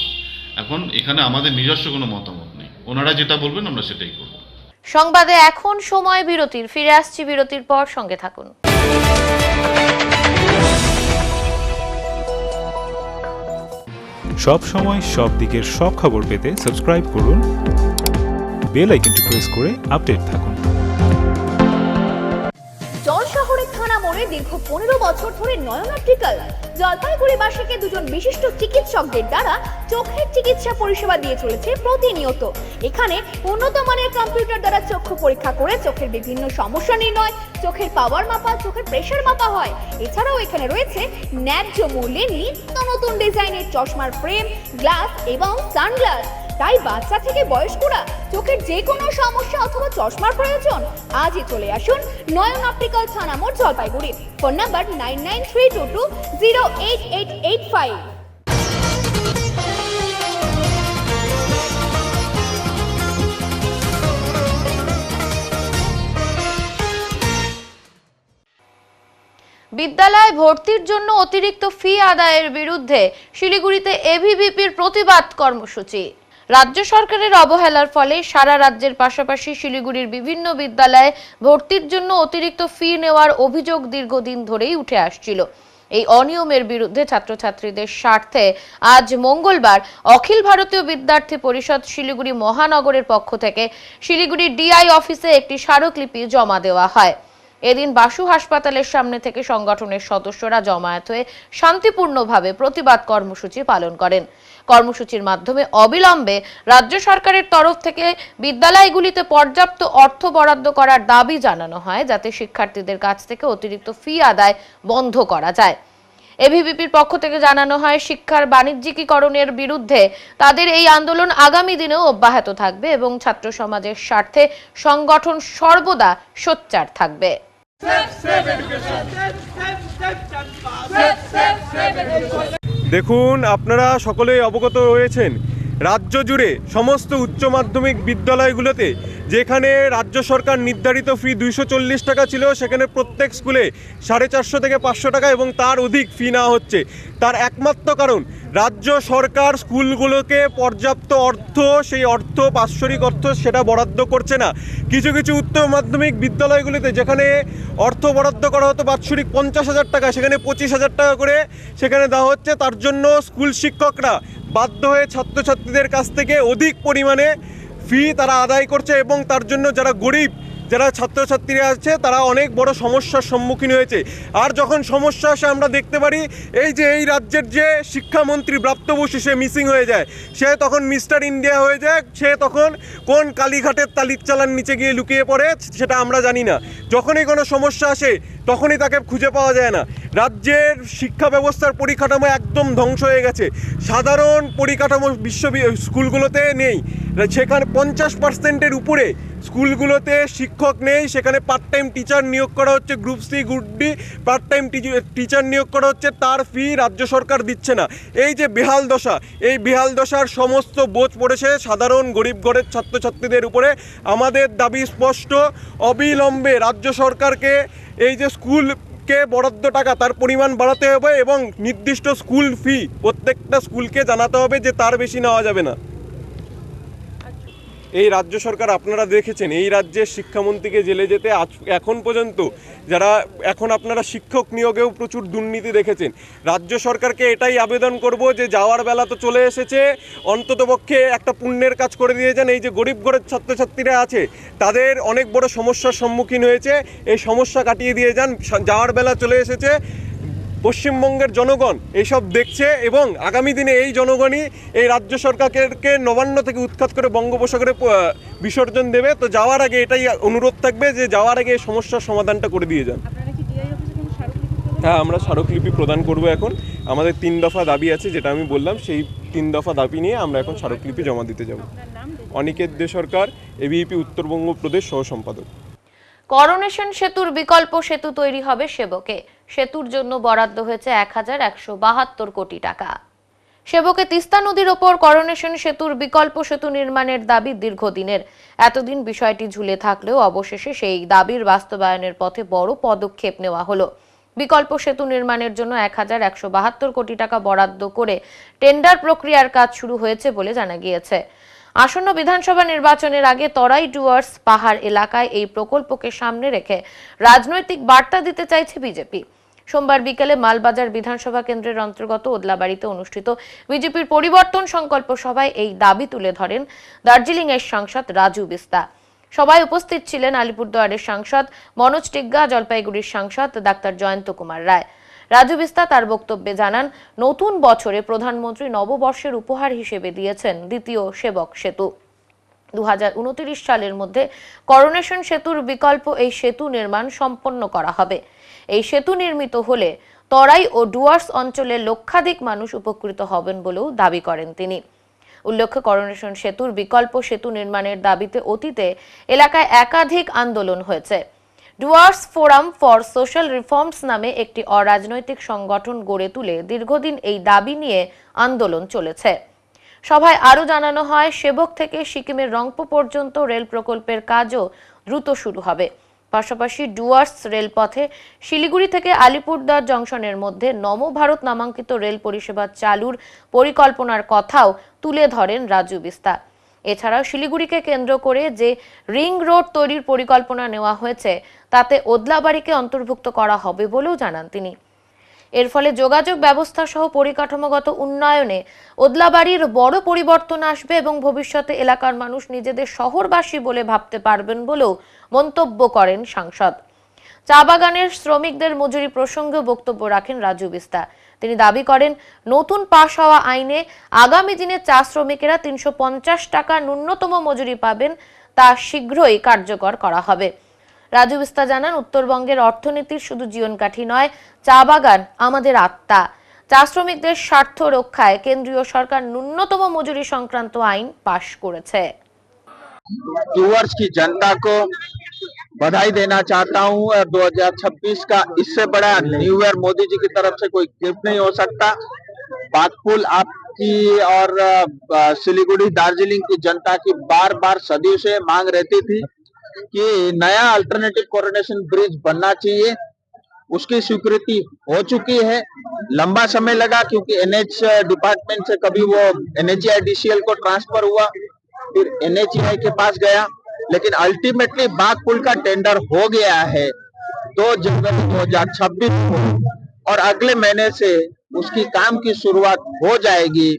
এখন এখানে আমাদের নিজস্ব কোনো মতামত নেই, ওনারা যেটা বলবেন আমরা সেটাই করব। সংবাদে এখন সময় বিরতির, ফিরে আসছি বিরতির পর, সঙ্গে থাকুন। সব সময় সব দিকের সব খবর পেতে সাবস্ক্রাইব করুন, বেল আইকনটি প্রেস করে আপডেট থাকুন। জলশহরের থানা মোড়ে দীর্ঘ 15 বছর ধরে নয়ন অপটিক্যাল জলপাইগুড়িবাসীকে দুজন বিশিষ্ট চিকিৎসকদের দ্বারা চোখের চিকিৎসা পরিষেবা দিয়ে চলেছে প্রতিনিয়ত। এখানে উন্নত মানের কম্পিউটার দ্বারা চক্ষু পরীক্ষা করে চোখের বিভিন্ন সমস্যা নির্ণয়, চোখের পাওয়ার মাপা, চোখের প্রেসার মাপা হয়। এছাড়াও এখানে রয়েছে ন্যায্য মূল্যে নিত্য নতুন ডিজাইনের চশমার ফ্রেম, গ্লাস এবং সানগ্লাস। তাই বাচ্চা থেকে বয়স্করা চোখের যে কোনো সমস্যা অথবা চশমার প্রয়োজন আজই চলে আসুন নয়ন অপটিক্যাল থানা মোড়, জলপাইগুড়ি। Phone number 9932208885। বিদ্যালয়ে ভর্তির জন্য অতিরিক্ত ফি আদায়ের বিরুদ্ধে শিলিগুড়িতে এবিভিপির প্রতিবাদ কর্মসূচি। রাজ্য সরকারের অবহেলার ফলে সারা রাজ্যের পাশাপাশি শিলিগুড়ির বিভিন্ন বিদ্যালয়ে ভর্তির জন্য অতিরিক্ত ফি নেওয়ার অভিযোগ দীর্ঘদিন ধরেই উঠে আসছিল। এই অনিয়মের বিরুদ্ধে ছাত্রছাত্রীদের স্বার্থে আজ মঙ্গলবার অখিল ভারতীয় বিদ্যার্থী পরিষদ শিলিগুড়ি মহানগরের পক্ষ থেকে শিলিগুড়ি DI অফিসে একটি স্মারকলিপি জমা দেওয়া হয়। এদিন বাসু হাসপাতালের সামনে থেকে সংগঠনের সদস্যরা জমায়েত হয়ে শান্তিপূর্ণভাবে প্রতিবাদ কর্মসূচি পালন করেন। কর্মসূচির মাধ্যমে অবিলম্বে রাজ্য সরকারের তরফ থেকে বিদ্যালয়গুলিতে পর্যাপ্ত অর্থ বরাদ্দ করার দাবি জানানো হয়, যাতে শিক্ষার্থীদের কাছ থেকে অতিরিক্ত ফি আদায় বন্ধ করা যায়। এবিভিপির পক্ষ থেকে জানানো হয়, শিক্ষার বাণিজ্যিকীকরণের বিরুদ্ধে তাদের এই আন্দোলন আগামী দিনেও অব্যাহত থাকবে এবং ছাত্র সমাজের স্বার্থে সংগঠন সর্বদা সোচ্চার থাকবে। দেখুন, আপনারা সকলেই অবগত রয়েছেন, রাজ্য জুড়ে সমস্ত উচ্চ মাধ্যমিক বিদ্যালয়গুলোতে যেখানে রাজ্য সরকার নির্ধারিত ফি 240 টাকা ছিল, সেখানে প্রত্যেক স্কুলে 450 থেকে 500 টাকা এবং তার অধিক ফি নেওয়া হচ্ছে। তার একমাত্র কারণ রাজ্য সরকার স্কুলগুলোকে পর্যাপ্ত অর্থ, সেই অর্থ বাৎসরিক অর্থ সেটা বরাদ্দ করছে না। কিছু কিছু উচ্চ মাধ্যমিক বিদ্যালয়গুলিতে যেখানে অর্থ বরাদ্দ করা হতো বাৎসরিক 50,000 টাকা, সেখানে 25,000 টাকা করে সেখানে দেওয়া হচ্ছে। তার জন্য স্কুল শিক্ষকরা বাধ্য হয়ে ছাত্রছাত্রীদের কাছ থেকে অধিক পরিমাণে ফি তারা আদায় করছে এবং তার জন্য যারা গরিব, যারা ছাত্রছাত্রীরা আছে তারা অনেক বড় সমস্যার সম্মুখীন হয়েছে। আর যখন সমস্যা আসে আমরা দেখতে পারি এই যে এই রাজ্যের যে শিক্ষামন্ত্রী ব্রাত্য বসু সে মিসিং হয়ে যায়, সে তখন মিস্টার ইন্ডিয়া হয়ে যায়, সে তখন কোন কালীঘাটের তালির চালার নিচে গিয়ে লুকিয়ে পড়ে সেটা আমরা জানি না। যখনই কোনো সমস্যা আসে তখনই তাকে খুঁজে পাওয়া যায় না। রাজ্যের শিক্ষা ব্যবস্থার পরিকাঠামো একদম ধ্বংস হয়ে গেছে। সাধারণ পরিকাঠামো স্কুলগুলোতে নেই, সেখানে 50%-এর উপরে স্কুলগুলোতে শিক্ষক নেই। সেখানে পার্ট টাইম টিচার নিয়োগ করা হচ্ছে, group C group D part time teacher নিয়োগ করা হচ্ছে, তার ফি রাজ্য সরকার দিচ্ছে না। এই যে বেহাল দশা, এই বেহাল দশার সমস্ত বোঝ পড়েছে সাধারণ গরিব ঘরের ছাত্রছাত্রীদের উপরে। আমাদের দাবি স্পষ্ট, অবিলম্বে রাজ্য সরকারকে এই যে স্কুলকে বরাদ্দ টাকা তার পরিমাণ বাড়াতে হবে এবং নির্দিষ্ট স্কুল ফি প্রত্যেকটা স্কুলকে জানাতে হবে যে তার বেশি নেওয়া যাবে না। এই রাজ্য সরকার আপনারা দেখেছেন এই রাজ্যের শিক্ষামন্ত্রীকে জেলে যেতে এখন পর্যন্ত, যারা এখন আপনারা শিক্ষক নিয়োগেও প্রচুর দুর্নীতি দেখেছেন। রাজ্য সরকারকে এটাই আবেদন করব যে যাওয়ার বেলা তো চলে এসেছে, অন্ততপক্ষে একটা পুণ্যের কাজ করে দিয়ে যান। এই যে গরিব ঘরের ছাত্রছাত্রীরা আছে তাদের অনেক বড় সমস্যার সম্মুখীন হয়েছে, এই সমস্যা কাটিয়ে দিয়ে যান। যাওয়ার বেলা চলে এসেছে, পশ্চিমবঙ্গের জনগণ এইসব দেখছে এবং আগামী দিনে এই জনগণই এই রাজ্য সরকারকে নবান্ন থেকে উৎখাত করে বঙ্গোপসাগরে বিসর্জন দেবে। তো যাওয়ার আগে এটাই অনুরোধ থাকবে যে যাওয়ার আগে এই সমস্যার সমাধানটা করে দিয়ে যান। হ্যাঁ, আমরা স্মারকলিপি প্রদান করব। এখন আমাদের 3 দফা দাবি আছে, যেটা আমি বললাম, সেই 3 দফা দাবি নিয়ে আমরা এখন স্মারকলিপি জমা দিতে যাব। অনিকেত দে সরকার, এবিপি উত্তরবঙ্গ প্রদেশ সহ সম্পাদক। করোনেশন সেতুর বিকল্প সেতু তৈরি হবে সেবকে। সেতুর জন্য বরাদ্দ হয়েছে 1172 কোটি টাকা। সেবকে তিস্তা নদীর ওপর করোনেশন সেতুর বিকল্প সেতু নির্মাণের দাবি দীর্ঘদিনের। এতদিন বিষয়টি ঝুলে থাকলেও অবশেষে সেই দাবির বাস্তবায়নের পথে বড় পদক্ষেপ নেওয়া হলো। বিকল্প সেতু নির্মাণের জন্য 1172 কোটি টাকা বরাদ্দ করে টেন্ডার প্রক্রিয়ার কাজ শুরু হয়েছে বলে জানা গিয়েছে। আসন্ন বিধানসভা নির্বাচনের আগে তরাই ডুয়ার্স পাহাড় এলাকায় এই প্রকল্পকে সামনে রেখে রাজনৈতিক বার্তা দিতে চাইছে বিজেপি। সোমবার বিকেলে মালবাজার বিধানসভা কেন্দ্রের অন্তর্গত ওদলাবাড়িতে অনুষ্ঠিত বিজেপির পরিবর্তন সংকল্প সভায় এই দাবি তুলে ধরেন দার্জিলিং এর সাংসদ রাজু বিস্তা। সভায় উপস্থিত ছিলেন আলিপুরদুয়ারের সাংসদ মনোজ টিগ্গা, জলপাইগুড়ির সাংসদ ডাক্তার জয়ন্ত কুমার রায়। রাজু বিস্তা তার বক্তব্যে জানান, নতুন বছরে প্রধানমন্ত্রী নববর্ষের উপহার হিসেবে দিয়েছেন দ্বিতীয় সেবক সেতু। 2029 সালের মধ্যে করোনেশন সেতুর বিকল্প এই সেতু নির্মাণ সম্পন্ন করা হবে। এই সেতু নির্মিত হলে তরাই ও ডুয়ার্স অঞ্চলের লক্ষাধিক মানুষ উপকৃত হবেন বলেও দাবি করেন তিনি। উল্লেখ্য, করোনেশন সেতুর বিকল্প সেতু নির্মাণের দাবিতে অতীতে এলাকায় একাধিক আন্দোলন হয়েছে। Dooars forum for social reforms নামে একটি অরাজনৈতিক সংগঠন গড়ে তুলে দীর্ঘদিন এই দাবি নিয়ে আন্দোলন চলেছে। সভায় আরও জানানো হয়, সেবক থেকে সিকিমের রংপো পর্যন্ত রেল প্রকল্পের কাজও দ্রুত শুরু হবে। পাশাপাশি ডুয়ার্স রেলপথে শিলিগুড়ি থেকে আলিপুরদুয়ার জংশনের মধ্যে নমভারত নামাঙ্কিত রেল পরিষেবা চালুর পরিকল্পনার কথাও তুলে ধরেন রাজু বিস্তা। এছাড়াও শিলিগুড়িকে কেন্দ্র করে যে রিং রোড তৈরির পরিকল্পনা নেওয়া হয়েছে তাতে ওদলাবাড়িকে অন্তর্ভুক্ত করা হবে বলেও জানান তিনি। এর ফলে যোগাযোগ ব্যবস্থা সহ পরিকাঠামোগত উন্নয়নে ওদলাবাড়ির বড় পরিবর্তন আসবে এবং ভবিষ্যতে এলাকার মানুষ নিজেদের শহরবাসী বলে ভাবতে পারবেন বলেও মন্তব্য করেন সাংসদ। চা বাগানের শ্রমিকদের মজুরি প্রসঙ্গে বক্তব্য রাখেন রাজু বিস্তা। তিনি দাবি করেন, নতুন পাশ হওয়া আইনে আগামী দিনে চা শ্রমিকেরা 350 টাকা ন্যূনতম মজুরি পাবেন, তা শীঘ্রই কার্যকর করা হবে। রাজু বিস্তা জানান, উত্তরবঙ্গের অর্থনীতির শুধু জীবনকাঠি নয়, চা বাগান আমাদের আত্মা। চা শ্রমিকদের স্বার্থ রক্ষায় কেন্দ্রীয় সরকার ন্যূনতম মজুরি সংক্রান্ত আইন পাশ করেছে। डुअर्स की जनता को बधाई देना चाहता हूं। 2026 का इससे बड़ा न्यू ईयर मोदी जी की तरफ से कोई गिफ्ट नहीं हो सकता। बागपुल आप की और सिलीगुड़ी दार्जिलिंग की जनता की बार बार सदियों से मांग रहती थी कि नया अल्टरनेटिव कोऑर्डिनेशन ब्रिज बनना चाहिए। उसकी स्वीकृति हो चुकी है। लंबा समय लगा क्योंकि एनएच डिपार्टमेंट से कभी वो NHAIDCL को ट्रांसफर हुआ, फिर NHAI के पास गया, लेकिन अल्टीमेटली बाग पुल का टेंडर हो गया है 2 जनवरी 2026 को, और अगले महीने से उसकी काम की शुरुआत हो जाएगी।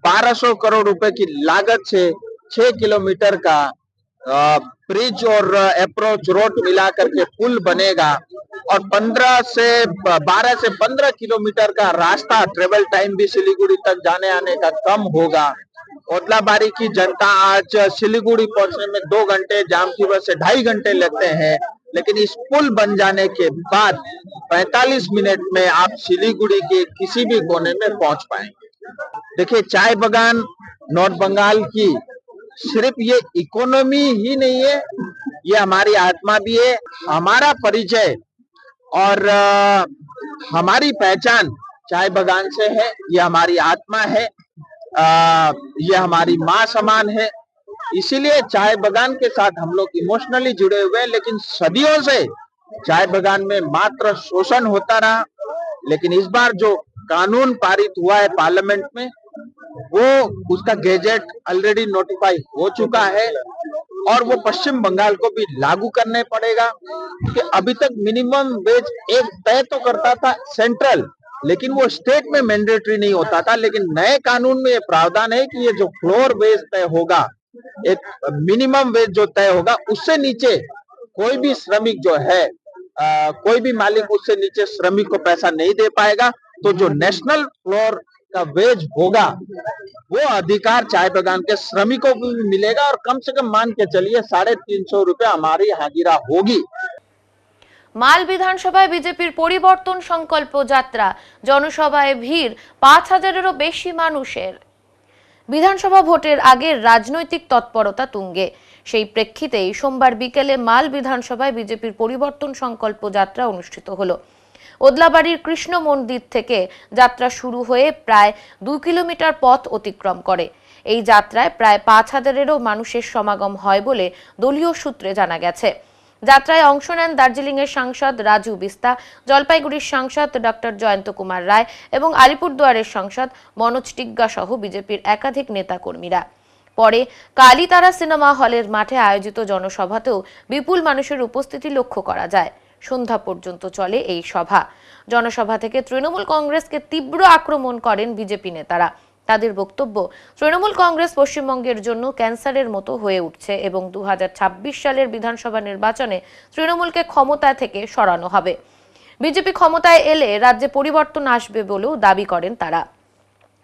1200 करोड़ रुपए की लागत से 6 किलोमीटर का ब्रिज और अप्रोच रोड मिला करके पुल बनेगा और 12 से 15 किलोमीटर का रास्ता, ट्रेवल टाइम भी सिलीगुड़ी तक जाने आने का कम होगा। ओदलाबाड़ी की जनता आज सिलीगुड़ी पहुंचने में 2 घंटे, जाम की वजह से 2.5 घंटे लगते हैं, लेकिन इस पुल बन जाने के बाद 45 मिनट में आप सिलीगुड़ी के किसी भी कोने में पहुंच पाएंगे। देखिए, चाय बगान नॉर्थ बंगाल की सिर्फ ये इकोनॉमी ही नहीं है, ये हमारी आत्मा भी है। हमारा परिचय और हमारी पहचान चाय बगान से है। ये हमारी आत्मा है, ये हमारी माँ समान है। इसीलिए चाय बगान के साथ हम लोग इमोशनली जुड़े हुए हैं। लेकिन सदियों से चाय बगान में मात्र शोषण होता रहा, लेकिन इस बार जो कानून पारित हुआ है पार्लियामेंट में, वो उसका गेजेट ऑलरेडी नोटिफाई हो चुका है और वो पश्चिम बंगाल को भी लागू करने पड़ेगा। क्योंकि अभी तक मिनिमम वेज एक तय तो करता था सेंट्रल, लेकिन वो स्टेट में मैंडेटरी नहीं होता था। लेकिन नए कानून में ये प्रावधान है कि ये जो फ्लोर वेज तय होगा, एक मिनिमम वेज जो तय होगा, उससे नीचे कोई भी श्रमिक जो है, कोई भी मालिक उससे नीचे श्रमिक को पैसा नहीं दे पाएगा। तो जो नेशनल फ्लोर का वेज होगा, वो अधिकार चाय बगान के श्रमिकों को भी मिलेगा और कम से कम मान के चलिए 350 रुपया हमारी हाजिरा होगी। মাল বিধানসভায় বিজেপির পরিবর্তন সংকল্প যাত্রা, জনসভায় ভিড় 5000-এরও বেশি মানুষের। বিধানসভা ভোটের আগে রাজনৈতিক তৎপরতা তুঙ্গে। সেই প্রেক্ষিতেই সোমবার বিকেলে মাল বিধানসভায় বিজেপির পরিবর্তন সংকল্প যাত্রা অনুষ্ঠিত হলো। ওদলাবাড়ির কৃষ্ণ মন্দির থেকে যাত্রা শুরু হয়ে প্রায় 2 কিলোমিটার পথ অতিক্রম করে। এই যাত্রায় প্রায় 5000-এরও মানুষের সমাগম হয় বলে দলীয় সূত্রে জানা গেছে। যাত্রায় অংশ নেন দার্জিলিংয়ের সাংসদ রাজু বিস্তা, জলপাইগুড়ির সাংসদ ডক্টর জয়ন্ত কুমার রায় এবং আলিপুরদুয়ারের সাংসদ মনোজ টিগ্গা সহ বিজেপির একাধিক নেতাকর্মীরা। পরে কালীতারা সিনেমা হলের মাঠে আয়োজিত জনসভাতেও বিপুল মানুষের উপস্থিতি লক্ষ্য করা যায়। সন্ধ্যা পর্যন্ত চলে এই সভা। জনসভা থেকে তৃণমূল কংগ্রেসকে তীব্র আক্রমণ করেন বিজেপি নেতারা। তাদের বক্তব্য, তৃণমূল কংগ্রেস পশ্চিমবঙ্গের জন্য ক্যান্সারের মতো হয়ে উঠছে এবং 2026 সালের বিধানসভা নির্বাচনে তৃণমূলকে ক্ষমতা থেকে সরানো হবে। বিজেপি ক্ষমতায় এলে রাজ্যে পরিবর্তন আসবে বলেও দাবি করেন তারা।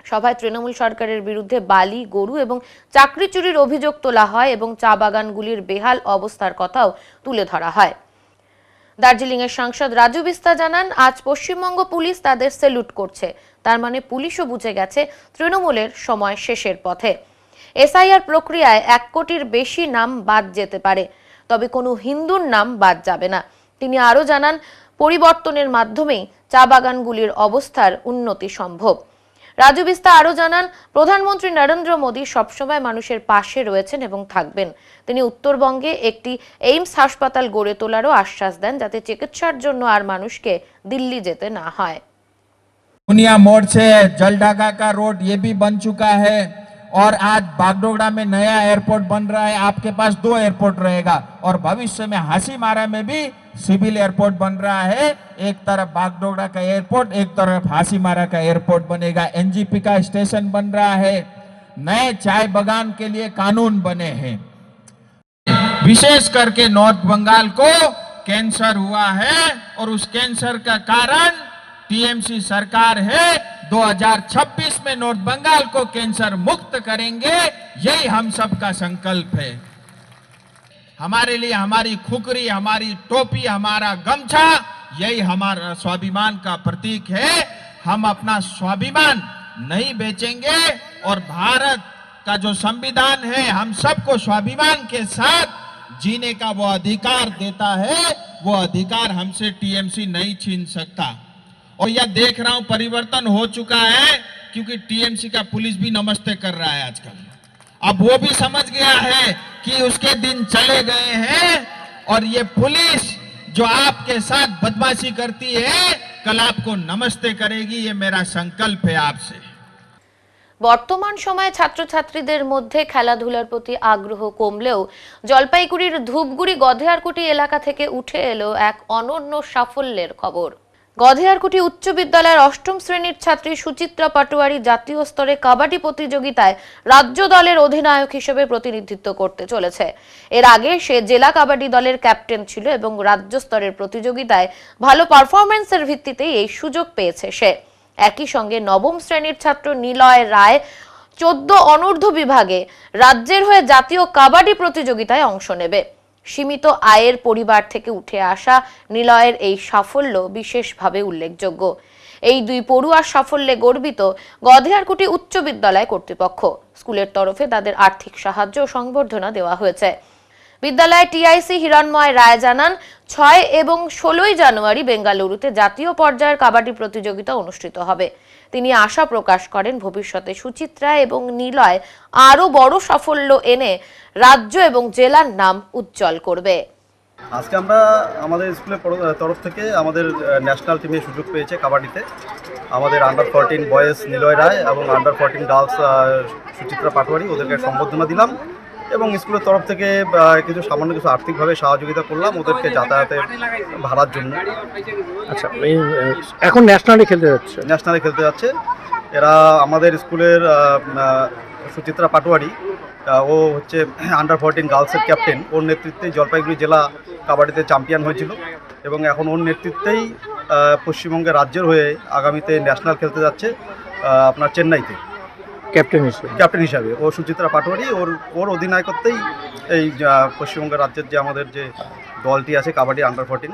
সভায় তৃণমূল সরকারের বিরুদ্ধে বালি, গরু এবং চাকরি চুরির অভিযোগ তোলা হয় এবং চা বাগানগুলির বেহাল অবস্থার কথাও তুলে ধরা হয়। দার্জিলিংয়ের সাংসদ রাজু বিস্তা জানান, আজ পশ্চিমবঙ্গ পুলিশ তাদের স্যালুট করছে। তার মানে পুলিশও বুঝে গেছে তৃণমূলের সময় শেষের পথে। এসআইআর প্রক্রিয়ায় 1 কোটির বেশি নাম বাদ যেতে পারে, তবে কোনো হিন্দুর নাম বাদ যাবে না। তিনি আরও জানান, পরিবর্তনের মাধ্যমেই চা বাগানগুলির অবস্থার উন্নতি সম্ভব। রাজু বিস্তা আরও জানান, প্রধানমন্ত্রী নরেন্দ্র মোদী সবসময় মানুষের পাশে রয়েছেন এবং থাকবেন। তিনি উত্তরবঙ্গে একটি এইমস হাসপাতাল গড়ে তোলারও আশ্বাস দেন, যাতে চিকিৎসার জন্য আর মানুষকে দিল্লি যেতে না হয়। पुनिया मोड़ से जलढाका का रोड ये भी बन चुका है और आज बागडोगरा में नया एयरपोर्ट बन रहा है। आपके पास 2 एयरपोर्ट रहेगा और भविष्य में हासीमारा में भी सिविल एयरपोर्ट बन रहा है। एक तरफ बागडोगरा का एयरपोर्ट, एक तरफ हासीमारा का एयरपोर्ट बनेगा। एनजीपी का स्टेशन बन रहा है। नए चाय बगान के लिए कानून बने हैं। विशेष करके नॉर्थ बंगाल को कैंसर हुआ है और उस कैंसर का कारण टीएमसी सरकार है। 2026 में नॉर्थ बंगाल को कैंसर मुक्त करेंगे, यही हम सबका संकल्प है। हमारे लिए हमारी खुकरी, हमारी टोपी, हमारा गमछा, यही हमारा स्वाभिमान का प्रतीक है। हम अपना स्वाभिमान नहीं बेचेंगे और भारत का जो संविधान है हम सबको स्वाभिमान के साथ जीने का वो अधिकार देता है। वो अधिकार हमसे टीएमसी नहीं छीन सकता। और यह देख रहा हूं परिवर्तन हो चुका है क्योंकि टीएमसी का पुलिस भी नमस्ते कर रहा है आजकल। अब वो भी समझ गया है कि उसके दिन चले गए हैं और ये पुलिस जो आपके साथ बदमाशी करती है कल आपको नमस्ते करेगी, ये मेरा संकल्प है आपसे। বর্তমান সময়ে ছাত্রছাত্রীদের মধ্যে খেলাধুলার প্রতি আগ্রহ কমলেও জলপাইগুড়ির ধূপগুড়ি গধেয়ারকুটি এলাকা থেকে উঠে এলো এক অনন্য সাফল্যের খবর। গধেয়ারকুটি উচ্চ বিদ্যালয়ের ৮ম শ্রেণীর ছাত্রী সুচিত্রা পাটোয়ারি জাতীয় স্তরে কাবাডি প্রতিযোগিতায় রাজ্য দলের অধিনায়ক হিসেবে প্রতিনিধিত্ব করতে চলেছে। এর আগে সে জেলা কাবাডি দলের ক্যাপ্টেন ছিল এবং রাজ্য স্তরের প্রতিযোগিতায় ভালো পারফরম্যান্সের ভিত্তিতে এই সুযোগ পেয়েছে সে। একই সঙ্গে ৯ম শ্রেণীর ছাত্র নিলয় রায় ১৪ অনূর্ধ্ব বিভাগে রাজ্যের হয়ে জাতীয় কাবাডি প্রতিযোগিতায় অংশ নেবে। সীমিত আয়ের পরিবার থেকে উঠে আসা নিলয়ের এই সাফল্য বিশেষভাবে উল্লেখযোগ্য। এই দুই পড়ুয়ার সাফল্যে গর্বিত গধেয়ারকুটি উচ্চ বিদ্যালয় কর্তৃপক্ষ। স্কুলের তরফে তাদের আর্থিক সাহায্য ও সংবর্ধনা দেওয়া হয়েছে। বিদ্যালয়ের টিআইসি হিরণময় রায় জানান, ৬ এবং ১৬ই জানুয়ারি বেঙ্গালুরুতে জাতীয় পর্যায়ের কাবাডি প্রতিযোগিতা অনুষ্ঠিত হবে। তিনি আশা প্রকাশ করেন ভবিষ্যতে সুচিত্রা এবং নিলয় আরো বড় সাফল্য এনে রাজ্য এবং জেলার নাম উজ্জ্বল করবে। আজকে আমরা আমাদের স্কুলের তরফ থেকে আমাদের ন্যাশনাল টিমে সুযোগ পেয়েছে কাবাডিতে। আমাদের আন্ডার 14 বয়েজ নিলয় রায় এবং আন্ডার 14 গার্লস সুচিত্রা পাটোয়ারি, ওদেরকে সম্বর্ধনা দিলাম এবং স্কুলের তরফ থেকে কিছু সামান্য কিছু আর্থিকভাবে সহযোগিতা করলাম ওদেরকে যাতায়াতের ভাড়ার জন্য। আচ্ছা, এখন ন্যাশনালে খেলতে যাচ্ছে এরা। আমাদের স্কুলের সুচিত্রা পাটোয়ারি ও হচ্ছে আন্ডার 14 গার্লসের ক্যাপ্টেন। ওর নেতৃত্বেই জলপাইগুড়ি জেলা কাবাডিতে চ্যাম্পিয়ন হয়েছিল এবং এখন ওর নেতৃত্বেই পশ্চিমবঙ্গের রাজ্যের হয়ে আগামীতে ন্যাশনাল খেলতে যাচ্ছে আপনার চেন্নাইতে ক্যাপ্টেন হিসাবে। ও সুচিত্রা পাটোয়ারি ওর অধিনায়কত্বেই এই পশ্চিমবঙ্গ রাজ্যের যে আমাদের যে দলটি আছে কাবাডি আন্ডার 14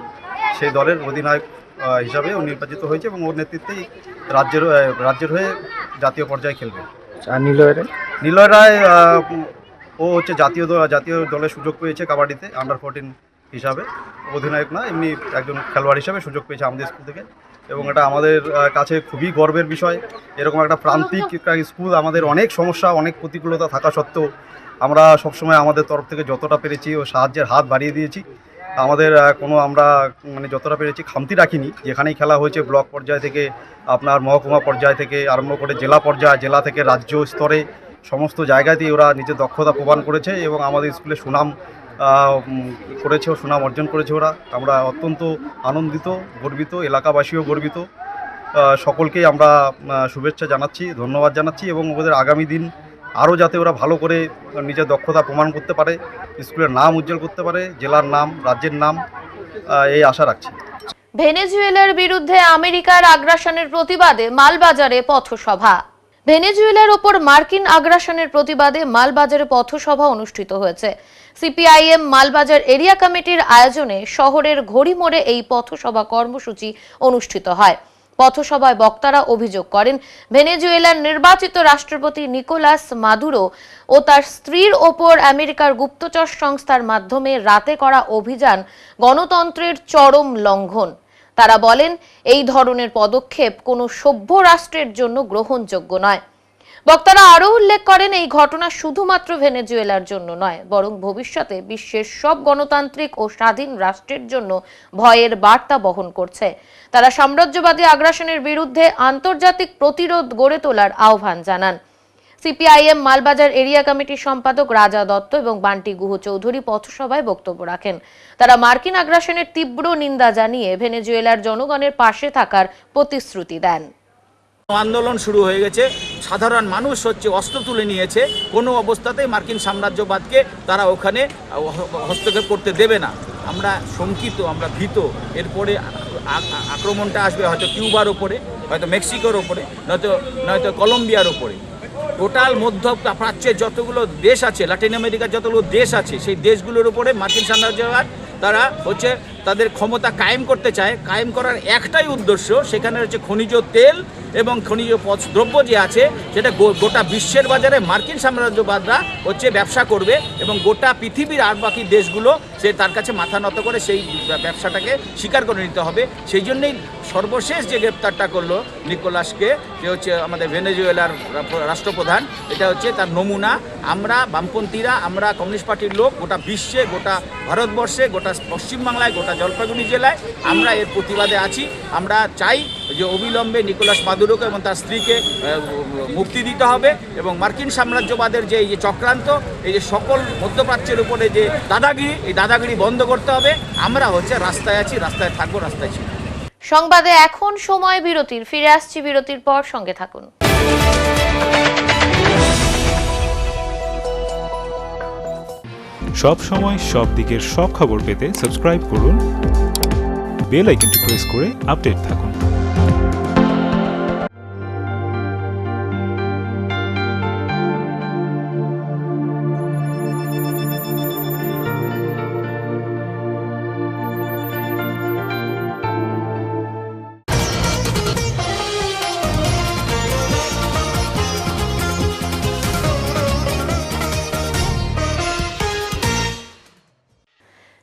সেই দলের অধিনায়ক হিসাবে ও নির্বাচিত হয়েছে এবং ওর নেতৃত্বেই রাজ্যের হয়ে জাতীয় পর্যায়ে খেলবে। আর নিলয় রায় ও হচ্ছে জাতীয় দলের সুযোগ পেয়েছে কাবাডিতে আন্ডার 14 হিসাবে। অধিনায়ক না, এমনি একজন খেলোয়াড় হিসাবে সুযোগ পেয়েছে আমাদের স্কুল থেকে এবং এটা আমাদের কাছে খুবই গর্বের বিষয়। এরকম একটা প্রান্তিক স্কুল, আমাদের অনেক সমস্যা অনেক প্রতিকূলতা থাকা সত্ত্বেও আমরা সবসময় আমাদের তরফ থেকে যতটা পেরেছি ও সাহায্যের হাত বাড়িয়ে দিয়েছি। আমাদের আমরা যতটা পেরেছি খামতি রাখিনি। যেখানেই খেলা হয়েছে ব্লক পর্যায় থেকে আপনার মহকুমা পর্যায় থেকে আরম্ভ করে জেলা পর্যায়, জেলা থেকে রাজ্য স্তরে সমস্ত জায়গাতেই ওরা নিজের দক্ষতা প্রমাণ করেছে এবং আমাদের স্কুলে সুনাম করেছে ও সুনাম অর্জন করেছে ওরা। আমরা অত্যন্ত আনন্দিত, গর্বিত, এলাকাবাসীও গর্বিত। সকলকেই আমরা শুভেচ্ছা জানাচ্ছি, ধন্যবাদ জানাচ্ছি এবং ওদের আগামী দিন আরও যাতে ওরা ভালো করে নিজের দক্ষতা প্রমাণ করতে পারে, স্কুলের নাম উজ্জ্বল করতে পারে, জেলার নাম, রাজ্যের নাম, এই আশা রাখছি। ভেনেজুয়েলার বিরুদ্ধে আমেরিকার আগ্রাসনের প্রতিবাদে মালবাজারে পথসভা। ভেনেজুয়েলার ওপর মার্কিন আগ্রাসনের প্রতিবাদে মালবাজারে পথসভা অনুষ্ঠিত হয়েছে। সিপিআইএম মালবাজার এরিয়া কমিটির আয়োজনে শহরের ঘড়িমোড়ে এই পথসভা কর্মসূচি অনুষ্ঠিত হয়। পথসভায় বক্তারা অভিযোগ করেন, ভেনেজুয়েলার নির্বাচিত রাষ্ট্রপতি নিকোলাস মাদুরো ও তার স্ত্রীর ওপর আমেরিকার গুপ্তচর সংস্থার মাধ্যমে রাতে করা অভিযান গণতন্ত্রের চরম লঙ্ঘন। তারা বলেন, এই ধরনের পদক্ষেপ কোনো সভ্য রাষ্ট্রের জন্য গ্রহণযোগ্য নয়। বক্তারা আরও উল্লেখ করেন, এই ঘটনা শুধুমাত্র ভেনেজুয়েলার জন্য নয়, বরং ভবিষ্যতে বিশ্বের সব গণতান্ত্রিক ও স্বাধীন রাষ্ট্রের জন্য ভয়ের বার্তা বহন করছে। তারা সাম্রাজ্যবাদী আগ্রাসনের বিরুদ্ধে আন্তর্জাতিক প্রতিরোধ গড়ে তোলার আহ্বান জানান। সিপিআইএম মালবাজার এরিয়া কমিটির সম্পাদক রাজা দত্ত এবং বান্টি গুহ চৌধুরী পথসভায় বক্তব্য রাখেন। তারা মার্কিন আগ্রাসনের তীব্র নিন্দা জানিয়ে ভেনেজুয়েলার জনগণের পাশে থাকার প্রতিশ্রুতি দেন। আন্দোলন শুরু হয়ে গেছে, সাধারণ মানুষ অস্ত্র তুলে নিয়েছে। কোনো অবস্থাতেই মার্কিন সাম্রাজ্যবাদকে তারা ওখানে হস্তক্ষেপ করতে দেবে না। আমরা শঙ্কিত, আমরা ভীত। এরপরে আক্রমণটা আসবে হয়তো কিউবার ওপরে, হয়তো মেক্সিকোর ওপরে, নয়তো কলম্বিয়ার ওপরে। টোটাল মধ্য প্রাচ্যের যতগুলো দেশ আছে, লাতিন আমেরিকার যতগুলো দেশ আছে, সেই দেশগুলোর উপরে মার্কিন সাম্রাজ্যবাদ তারা তাদের ক্ষমতা কায়েম করতে চায়, কায়েম করার একটাই উদ্দেশ্য, সেখানে হচ্ছে খনিজ তেল এবং খনিজ দ্রব্য যে আছে সেটা গোটা বিশ্বের বাজারে মার্কিন সাম্রাজ্যবাদরা হচ্ছে ব্যবসা করবে এবং গোটা পৃথিবীর আর বাকি দেশগুলো সে তার কাছে মাথা নত করে সেই ব্যবসাটাকে স্বীকার করে নিতে হবে। সেই জন্যই সর্বশেষ যে গ্রেপ্তারটা করলো নিকোলাসকে, যে হচ্ছে আমাদের ভেনেজুয়েলার রাষ্ট্রপ্রধান, এটা হচ্ছে তার নমুনা। আমরা বামপন্থীরা, আমরা কমিউনিস্ট পার্টির লোক গোটা বিশ্বে, গোটা ভারতবর্ষে, গোটা পশ্চিমবাংলায়, গোটা জলপাইগুড়ি জেলায় আমরা এর প্রতিবাদে আছি। আমরা চাই যে অবিলম্বে নিকোলাস মাদুরোকে এবং তার স্ত্রীকে মুক্তি দিতে হবে এবং মার্কিন সাম্রাজ্যবাদের যে এই যে চক্রান্ত, এই যে সকল মধ্যপ্রাচ্যের উপরে যে দাদাগিরি, এই দাদাগিরি বন্ধ করতে হবে। আমরা হচ্ছে রাস্তায় আছি, রাস্তায় থাকবো, রাস্তায় ছি। সংবাদে এখন সময় বিরতির, ফিরে আসছি বিরতির পর, সঙ্গে থাকুন। সব সময় সব দিকের সব খবর পেতে সাবস্ক্রাইব করুন, বেল আইকনটি প্রেস করে আপডেট থাকুন।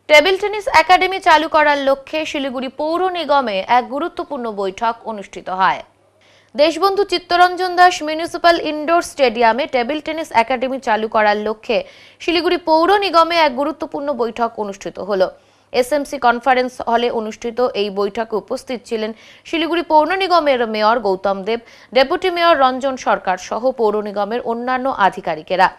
টেবিল টেনিস একাডেমি চালু করার লক্ষ্যে শিলিগুড়ি পৌর নিগমে এক গুরুত্বপূর্ণ বৈঠক অনুষ্ঠিত হয়। দেশবন্ধু চিত্তরঞ্জন দাস মিউনিসিপাল ইনডোর স্টেডিয়ামে টেবিল টেনিস একাডেমি চালু করার লক্ষ্যে শিলিগুড়ি পৌর নিগমে এক গুরুত্বপূর্ণ বৈঠক অনুষ্ঠিত হলো। এসএমসি কনফারেন্স হলে অনুষ্ঠিত এই বৈঠকে উপস্থিত ছিলেন শিলিগুড়ি পৌর নিগমের মেয়র গৌতম দেব, ডেপুটি মেয়র রঞ্জন সরকার সহ পৌর নিগমের অন্যান্য আধিকারিকেরা।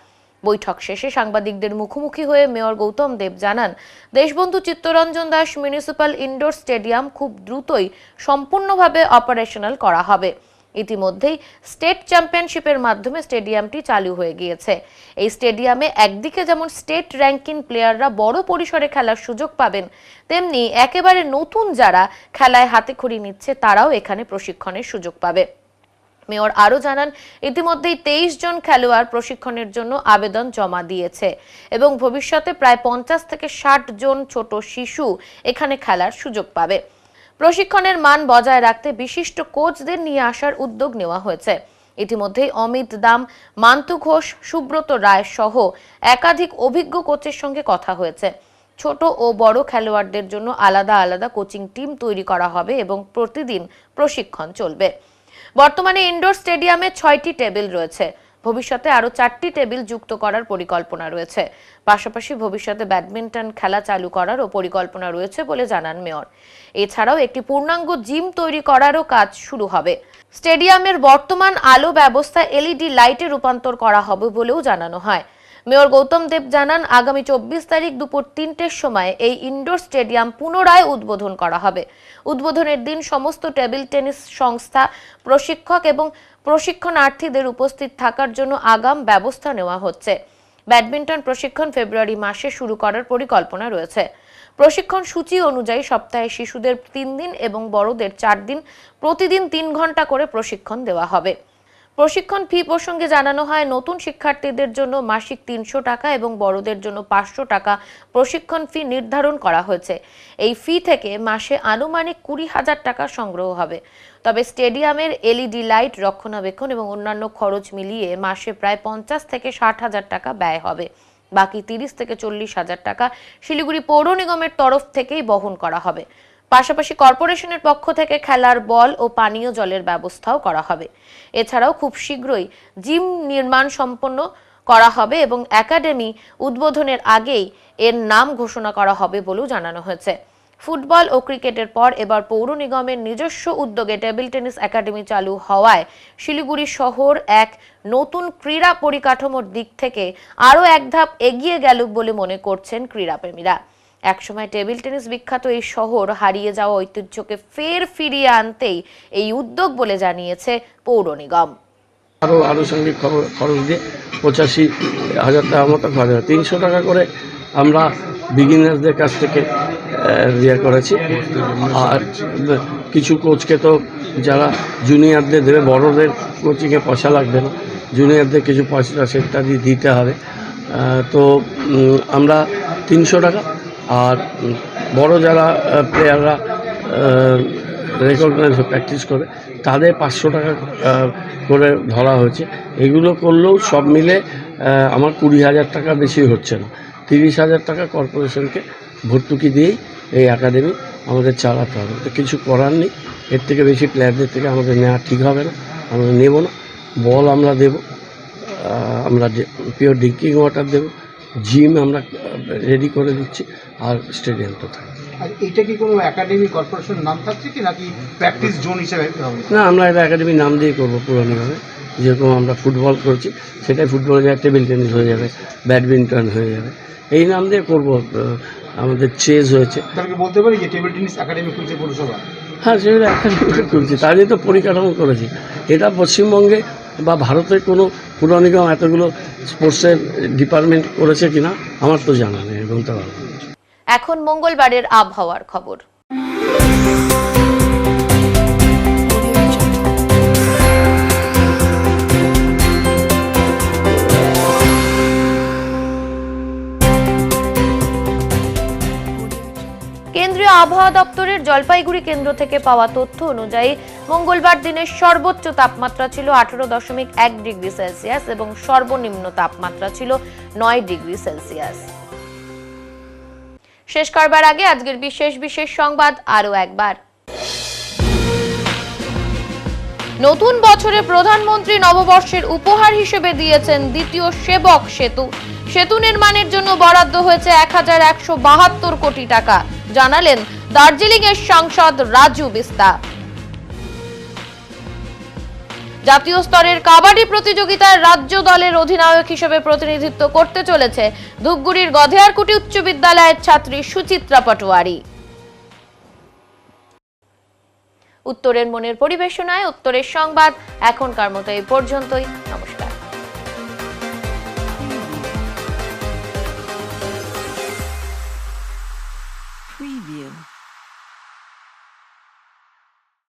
বৈঠক শেষে সাংবাদিকদের মুখোমুখি হয়ে মেয়র গৌতম দেব জানান, Deshbandhu Chittaranjan Das municipal indoor stadium খুব দ্রুতই সম্পূর্ণভাবে অপারেশনাল করা হবে। ইতিমধ্যেই স্টেট চ্যাম্পিয়নশিপের মাধ্যমে স্টেডিয়ামটি চালু হয়ে গিয়েছে। এই স্টেডিয়ামে একদিকে যেমন স্টেট র্যাঙ্কিং প্লেয়াররা বড় পরিসরে খেলার সুযোগ পাবেন, তেমনি একেবারে নতুন যারা খেলায় হাতেখড়ি নিচ্ছে তারাও এখানে প্রশিক্ষণের সুযোগ পাবে। মেয়র আরও জানান, ইতিমধ্যেই 23 জন খেলোয়াড় প্রশিক্ষণের জন্য আবেদন জমা দিয়েছে এবং ভবিষ্যতে প্রায় 50 থেকে 60 জন ছোট শিশু এখানে খেলার সুযোগ পাবে। প্রশিক্ষণের মান বজায় রাখতে বিশিষ্ট কোচদের নিয়ে আসার উদ্যোগ নেওয়া হয়েছে। ইতিমধ্যেই অমিত দাম, মান্তু ঘোষ, সুব্রত রায় সহ একাধিক অভিজ্ঞ কোচের সঙ্গে কথা হয়েছে। ছোট ও বড় খেলোয়াড়দের জন্য আলাদা আলাদা কোচিং টিম তৈরি করা হবে এবং প্রতিদিন প্রশিক্ষণ চলবে। বর্তমানে ইনডোর স্টেডিয়ামে 6টি টেবিল রয়েছে। ভবিষ্যতে আরো 4টি টেবিল যুক্ত করার পরিকল্পনা রয়েছে। পাশাপাশি ভবিষ্যতে ব্যাডমিন্টন খেলা চালু করারও পরিকল্পনা রয়েছে বলে জানান মেয়র। এছাড়াও একটি পূর্ণাঙ্গ জিম তৈরি করারও কাজ শুরু হবে। স্টেডিয়ামের বর্তমান আলো ব্যবস্থা এলইডি লাইটে রূপান্তর করা হবে বলেও জানানো হয়। মেয়র গৌতম দেব জানান, আগামী 24 তারিখ দুপুর 3টের সময় এই ইনডোর স্টেডিয়াম পুনরায় উদ্বোধন করা হবে। উদ্বোধনের দিন সমস্ত টেবিল টেনিস সংস্থা, প্রশিক্ষক এবং প্রশিক্ষণার্থীদের উপস্থিত থাকার জন্য আগাম ব্যবস্থা নেওয়া হচ্ছে। ব্যাডমিন্টন প্রশিক্ষণ ফেব্রুয়ারি মাসে শুরু করার পরিকল্পনা রয়েছে। প্রশিক্ষণ সূচি অনুযায়ী সপ্তাহে শিশুদের 3 দিন এবং বড়দের 4 দিন, প্রতিদিন 3 ঘন্টা করে প্রশিক্ষণ দেওয়া হবে। প্রশিক্ষণ ফি প্রসঙ্গে জানানো হয়, নতুন শিক্ষার্থীদের জন্য মাসিক 300 টাকা এবং বড়দের জন্য 500 টাকা প্রশিক্ষণ ফি নির্ধারণ করা হয়েছে। এই ফি থেকে মাসে আনুমানিক 20,000 টাকা সংগ্রহ হবে। তবে স্টেডিয়ামের এলইডি লাইট, রক্ষণাবেক্ষণ এবং অন্যান্য খরচ মিলিয়ে মাসে প্রায় 50 থেকে 60,000 টাকা ব্যয় হবে। বাকি 30 থেকে 40,000 টাকা শিলিগুড়ি পৌর নিগমের তরফ থেকেই বহন করা হবে। পাশাপাশি কর্পোরেশনের পক্ষ থেকে খেলার বল ও পানীয় জলের ব্যবস্থাও করা হবে। এছাড়াও খুব শীঘ্রই জিম নির্মাণ সম্পন্ন করা হবে এবং একাডেমি উদ্বোধনের আগেই এর নাম ঘোষণা করা হবে বলেও জানানো হয়েছে। ফুটবল ও ক্রিকেটের পর এবার পৌর নিগমের নিজস্ব উদ্যোগে টেবিল টেনিস একাডেমি চালু হওয়ায় শিলিগুড়ি শহর এক নতুন ক্রীড়া পরিকাঠামোর দিক থেকে আরও এক ধাপ এগিয়ে গেল বলে মনে করছেন ক্রীড়াপ্রেমীরা। একসময় টেবিল টেনিস বিখ্যাত এই শহর হারিয়ে যাওয়া ঐতিহ্যকে ফের ফিরিয়ে আনতেই এই উদ্যোগ বলে জানিয়েছে পৌর নিগম। আরও আনুষঙ্গিক খরচ দিয়ে 85,000 টাকা মতো খরচ হয়। 300 টাকা করে আমরা বিগিনারদের কাছ থেকে করেছি। আর কিছু কোচকে তো যারা জুনিয়রদের দেবে, বড়দের কোচিংয়ে পয়সা লাগবে না, জুনিয়রদের কিছু পয়সা সেটা দিতে হবে। তো আমরা 300 টাকা আর বড় যারা প্লেয়াররা রেকগনাইজ প্র্যাকটিস করে তাদের 500 টাকা করে ধরা হয়েছে। এগুলো করলেও সব মিলে আমার 20,000 টাকা বেশি হচ্ছে না, 30,000 টাকা কর্পোরেশনকে ভর্তুকি দিয়েই এই একাডেমি আমাদের চালাতে হবে। তো কিছু করার নেই, এর থেকে বেশি প্লেয়ারদের থেকে আমাদের নেওয়া ঠিক হবে না, আমরা নেব না। বল আমরা দেব, আমরা পিওর ড্রিঙ্কিং ওয়াটার দেব, জিম আমরা রেডি করে দিচ্ছি, আর স্টেডিয়াম তো থাকে। আর এটা কি কোনো একাডেমি কর্পোরেশন নাম থাকছে কি নাকি প্র্যাকটিস জোন হিসেবে হবে? না, আমরা এটা একাডেমির নাম দিয়ে করবো পুরোনিভাবে, যেরকম আমরা ফুটবল করছি সেটাই ফুটবল যায়, টেবিল টেনিস হয়ে যাবে, ব্যাডমিন্টন হয়ে যাবে, এই নাম দিয়ে করবো। আমাদের চেস হয়েছে, তাহলে বলতে পারি যে টেবিল টেনিস একাডেমি খুলছে পৌরসভা? হ্যাঁ, সেগুলো একাডেমি খুলছি, তার জন্য তো পরিকাঠামো করেছি। এটা পশ্চিমবঙ্গে বা ভারতের কোনো পুর নিগম এতগুলো স্পোর্টসের ডিপার্টমেন্ট করেছে কিনা আমার তো জানা নেই, বলতে পারবো। এখন মঙ্গলবারের আবহাওয়ার খবর। কেন্দ্রীয় আবহাওয়া দপ্তরের জলপাইগুড়ি কেন্দ্র থেকে পাওয়া তথ্য অনুযায়ী মঙ্গলবার দিনের সর্বোচ্চ তাপমাত্রা ছিল 18.1 ডিগ্রি সেলসিয়াস এবং সর্বনিম্ন তাপমাত্রা ছিল 9 ডিগ্রি সেলসিয়াস। শেষ করবার আগে আজকের বিশেষ সংবাদ আরো একবার। নতুন বছরে প্রধানমন্ত্রী নববর্ষের উপহার হিসেবে দিয়েছেন দ্বিতীয় সেবক সেতু। সেতু নির্মাণের জন্য বরাদ্দ হয়েছে 1172 কোটি টাকা, জানালেন দার্জিলিং এর সাংসদ রাজু বিস্তা। জাতীয় স্তরের কাবাডি প্রতিযোগিতায় রাজ্য দলের অধিনায়ক হিসেবে প্রতিনিধিত্ব করতে চলেছে ধূপগুড়ির গধেয়ারকুটি উচ্চ বিদ্যালয়ের ছাত্রী সুচিত্রা পাটোয়ারি। উত্তরের মনের পরিবেশনায় উত্তরের সংবাদ এখনকার মতো এই পর্যন্তই। নমস্কার।